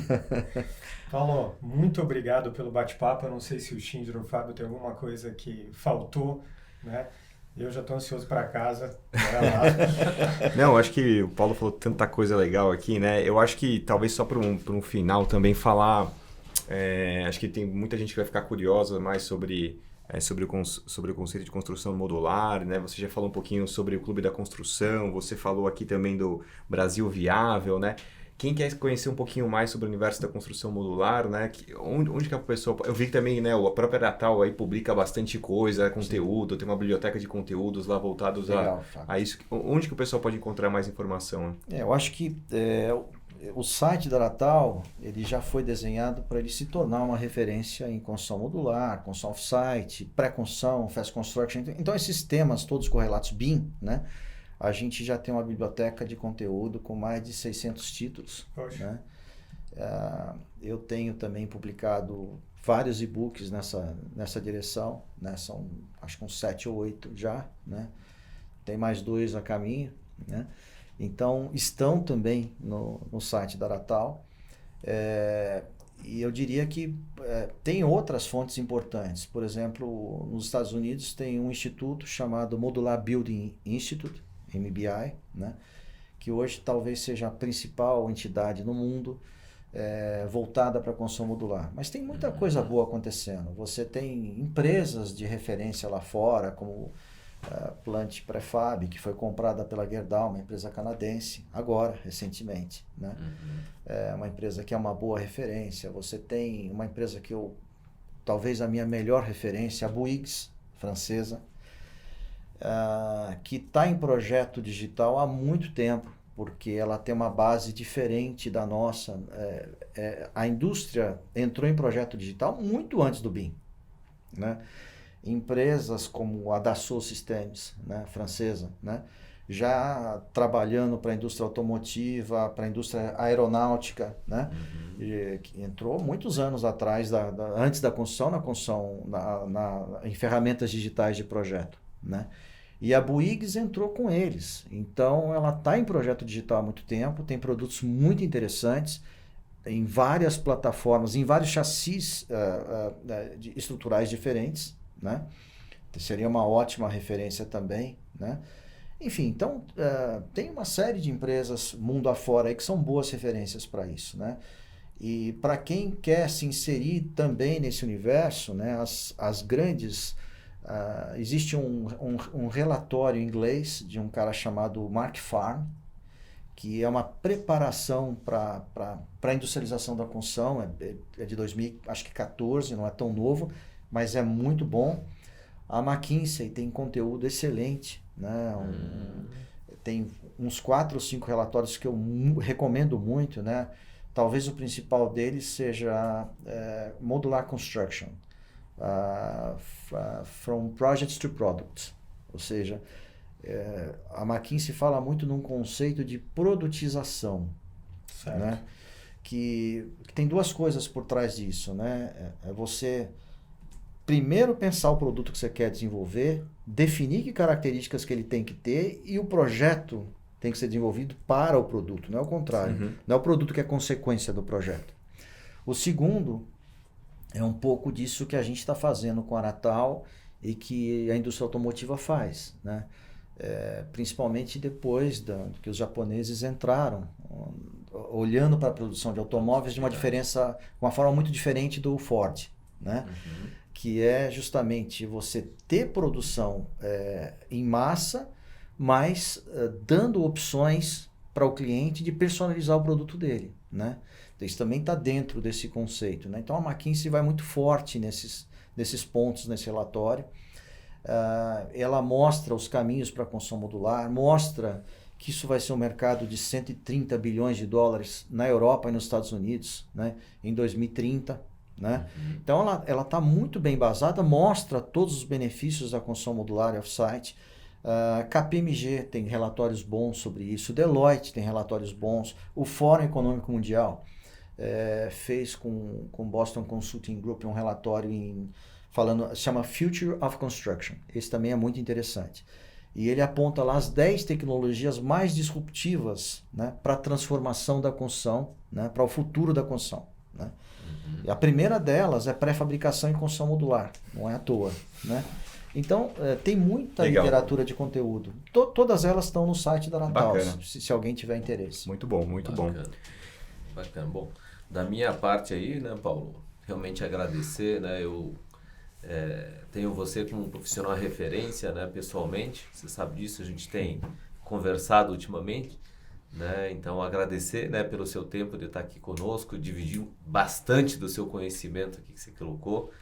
Paulo, muito obrigado pelo bate-papo. Eu não sei se o Shinjiro ou o Fábio tem alguma coisa que faltou, né? Eu já estou ansioso para casa. Não, acho que o Paulo falou tanta coisa legal aqui, né? Eu acho que talvez só para um final também falar, acho que tem muita gente que vai ficar curiosa mais sobre o conceito de construção modular, né? Você já falou um pouquinho sobre o Clube da Construção, você falou aqui também do Brasil Viável, né? Quem quer conhecer um pouquinho mais sobre o universo da construção modular, né? Onde que a pessoa... Eu vi que também, né, a própria Aratal aí publica bastante coisa, conteúdo, tem uma biblioteca de conteúdos lá voltados a isso. Onde que o pessoal pode encontrar mais informação? Né? Eu acho que o site da Aratal, ele já foi desenhado para ele se tornar uma referência em construção modular, construção off-site, pré-construção, fast construction. Então, esses temas todos correlatos, BIM, né? A gente já tem uma biblioteca de conteúdo com mais de 600 títulos. Né? Eu tenho também publicado vários e-books nessa direção, né? São acho que uns 7 ou 8 já, né? Tem mais 2 a caminho, né? Então estão também no site da Aratal, e eu diria que tem outras fontes importantes. Por exemplo, nos Estados Unidos tem um instituto chamado Modular Building Institute, MBI, né? Que hoje talvez seja a principal entidade no mundo voltada para a construção modular. Mas tem muita coisa boa acontecendo. Você tem empresas de referência lá fora, como Plant Prefab, que foi comprada pela Gerdau, uma empresa canadense, agora, recentemente. Né? É uma empresa que é uma boa referência. Você tem uma empresa que talvez a minha melhor referência, a Bouygues, francesa, que está em projeto digital há muito tempo, porque ela tem uma base diferente da nossa. A indústria entrou em projeto digital muito antes do BIM. Né? Empresas como a Dassault Systems, né, francesa, né, já trabalhando para a indústria automotiva, para a indústria aeronáutica, né, que entrou muitos anos atrás, antes da construção, em ferramentas digitais de projeto, né? E a Bouygues entrou com eles. Então, ela está em projeto digital há muito tempo, tem produtos muito interessantes, em várias plataformas, em vários chassis estruturais diferentes, né? Seria uma ótima referência também, né? Enfim, então, tem uma série de empresas mundo afora aí que são boas referências para isso, né? E para quem quer se inserir também nesse universo, né, as grandes... existe um relatório em inglês de um cara chamado Mark Farm, que é uma preparação para a industrialização da construção, é de 2014, não é tão novo, mas é muito bom. A McKinsey tem conteúdo excelente, né? Tem uns 4 ou 5 relatórios que eu recomendo muito, né? Talvez o principal deles seja Modular Construction, From Projects to Products, ou seja, a McKinsey fala muito num conceito de produtização, né? Que tem 2 coisas por trás disso, né? É você primeiro pensar o produto que você quer desenvolver, definir que características que ele tem que ter e o projeto tem que ser desenvolvido para o produto, não é o contrário. Não é o produto que é consequência do projeto. O segundo é um pouco disso que a gente está fazendo com a Natal e que a indústria automotiva faz, né? Principalmente depois que os japoneses entraram, olhando para a produção de automóveis de uma forma muito diferente do Ford, né? Que é justamente você ter produção em massa, mas dando opções para o cliente de personalizar o produto dele, né? Então, isso também está dentro desse conceito, né? Então a McKinsey vai muito forte nesses pontos, nesse relatório. Ela mostra os caminhos para a construção modular, mostra que isso vai ser um mercado de 130 bilhões de dólares na Europa e nos Estados Unidos, né, em 2030. Né? Então ela está muito bem embasada, mostra todos os benefícios da construção modular e off-site. KPMG tem relatórios bons sobre isso, Deloitte tem relatórios bons, o Fórum Econômico Mundial fez com o Boston Consulting Group um relatório chama Future of Construction. Esse também é muito interessante. E ele aponta lá as 10 tecnologias mais disruptivas, né, para a transformação da construção, né, para o futuro da construção. Né? E a primeira delas é pré-fabricação e construção modular, não é à toa. Né? Então, tem muita literatura de conteúdo. Todas elas estão no site da Natal, se alguém tiver interesse. Muito bom, muito bom. Bacana. Bom, da minha parte aí, né, Paulo, realmente agradecer, né, eu tenho você como um profissional referência, né, pessoalmente, você sabe disso, a gente tem conversado ultimamente, né, então agradecer, né, pelo seu tempo de estar aqui conosco, dividir bastante do seu conhecimento aqui que você colocou,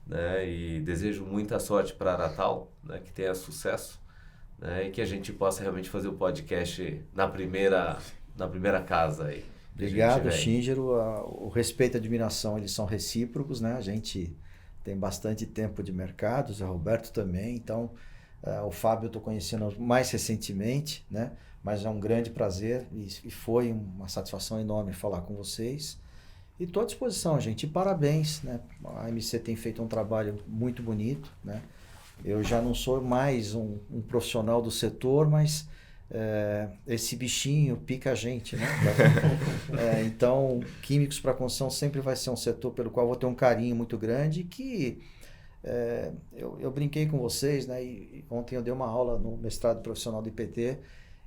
né, e desejo muita sorte para a Natal, né, que tenha sucesso, né, e que a gente possa realmente fazer o podcast na primeira casa aí. Obrigado, Shingiro. O respeito e a admiração, eles são recíprocos, né? A gente tem bastante tempo de mercado, o Zé Roberto também, então o Fábio eu estou conhecendo mais recentemente, né? Mas é um grande prazer e foi uma satisfação enorme falar com vocês. E estou à disposição, gente. E parabéns, né? A MC tem feito um trabalho muito bonito, né? Eu já não sou mais um profissional do setor, mas esse bichinho pica a gente, né? Então, químicos para construção sempre vai ser um setor pelo qual eu vou ter um carinho muito grande, que eu brinquei com vocês, né? E ontem eu dei uma aula no mestrado profissional do IPT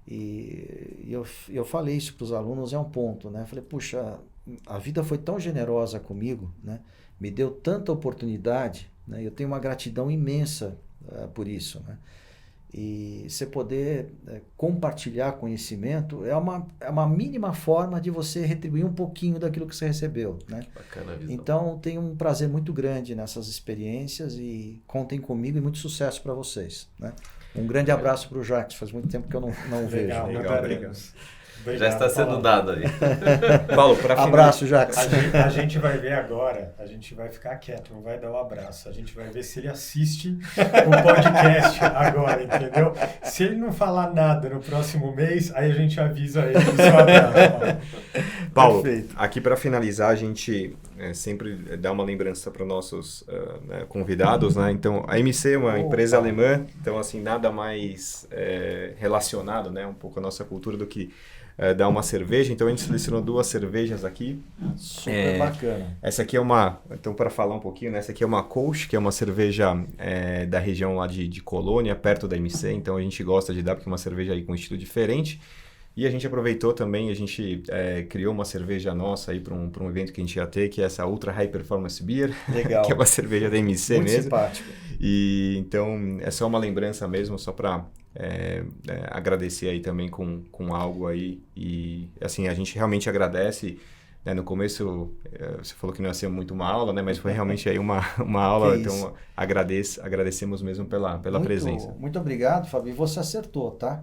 e eu falei isso para os alunos, é um ponto, né? Falei, puxa, a vida foi tão generosa comigo, né? Me deu tanta oportunidade, né? Eu tenho uma gratidão imensa por isso, né? E você poder compartilhar conhecimento é uma mínima forma de você retribuir um pouquinho daquilo que você recebeu, né? Bacana a visão. Então, tenho um prazer muito grande nessas experiências e contem comigo e muito sucesso para vocês, né? Um grande abraço para o Jacques, faz muito tempo que eu não vejo. Legal, obrigado. Obrigado, Já está sendo Paulo. dado aí. Paulo, para Abraço, Jax. A gente vai ver agora, a gente vai ficar quieto, não vai dar um abraço. A gente vai ver se ele assiste o podcast agora, entendeu? Se ele não falar nada no próximo mês, aí a gente avisa ele do seu abraço. Paulo, Perfeito. aqui para finalizar, a gente sempre dá uma lembrança para os nossos convidados, né? Então, a MC é uma empresa alemã, então, assim, nada mais relacionado, né? Um pouco a nossa cultura do que dar uma cerveja. Então, a gente selecionou 2 cervejas aqui. Super bacana. Essa aqui é então, para falar um pouquinho, né? Essa aqui é uma Kolsch, que é uma cerveja da região lá de Colônia, perto da MC. Então, a gente gosta de dar, porque é uma cerveja aí com um estilo diferente. E a gente aproveitou também, a gente criou uma cerveja nossa aí para um evento que a gente ia ter, que é essa Ultra High Performance Beer, Legal. que é uma cerveja da MC Muito mesmo. simpático. E então é só uma lembrança mesmo, só para agradecer aí também com algo aí. E assim, a gente realmente agradece. Né, no começo você falou que não ia ser muito uma aula, né, mas foi realmente aí uma aula, então agradecemos mesmo pela presença. Muito obrigado, Fábio. E você acertou, tá?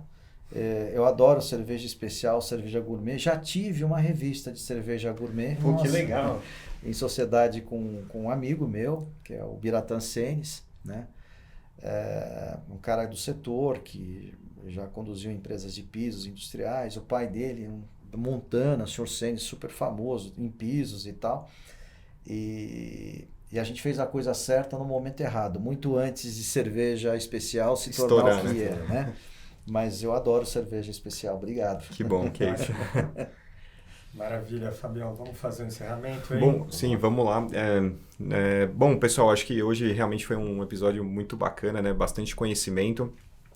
Eu adoro cerveja especial, cerveja gourmet. Já tive uma revista de cerveja gourmet. Pô, que legal. Em sociedade com um amigo meu, que é o Biratan Senes, né? Um cara do setor que já conduziu empresas de pisos industriais. O pai dele, Montana, o Sr. Senes, super famoso em pisos e tal. E a gente fez a coisa certa no momento errado, muito antes de cerveja especial se tornar o que é, né? Mas eu adoro cerveja especial. Obrigado. Que bom, que é isso. Maravilha, Fabião. Vamos fazer um encerramento aí? Bom, sim, vamos lá. Bom, pessoal, acho que hoje realmente foi um episódio muito bacana, né? Bastante conhecimento.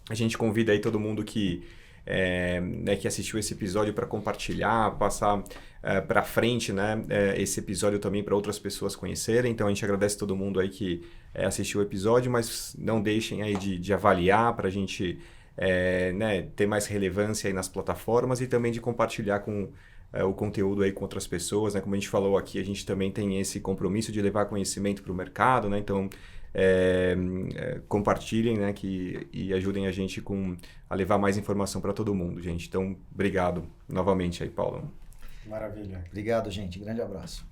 A gente convida aí todo mundo que assistiu esse episódio para compartilhar, passar para frente, né? Esse episódio também para outras pessoas conhecerem. Então, a gente agradece todo mundo aí que assistiu o episódio, mas não deixem aí de avaliar para a gente ter mais relevância aí nas plataformas e também de compartilhar com o conteúdo aí com outras pessoas, né? Como a gente falou aqui, a gente também tem esse compromisso de levar conhecimento para o mercado, né? Então, compartilhem, né? E ajudem a gente a levar mais informação para todo mundo, gente. Então, obrigado novamente aí, Paulo. Maravilha. Obrigado, gente. Grande abraço.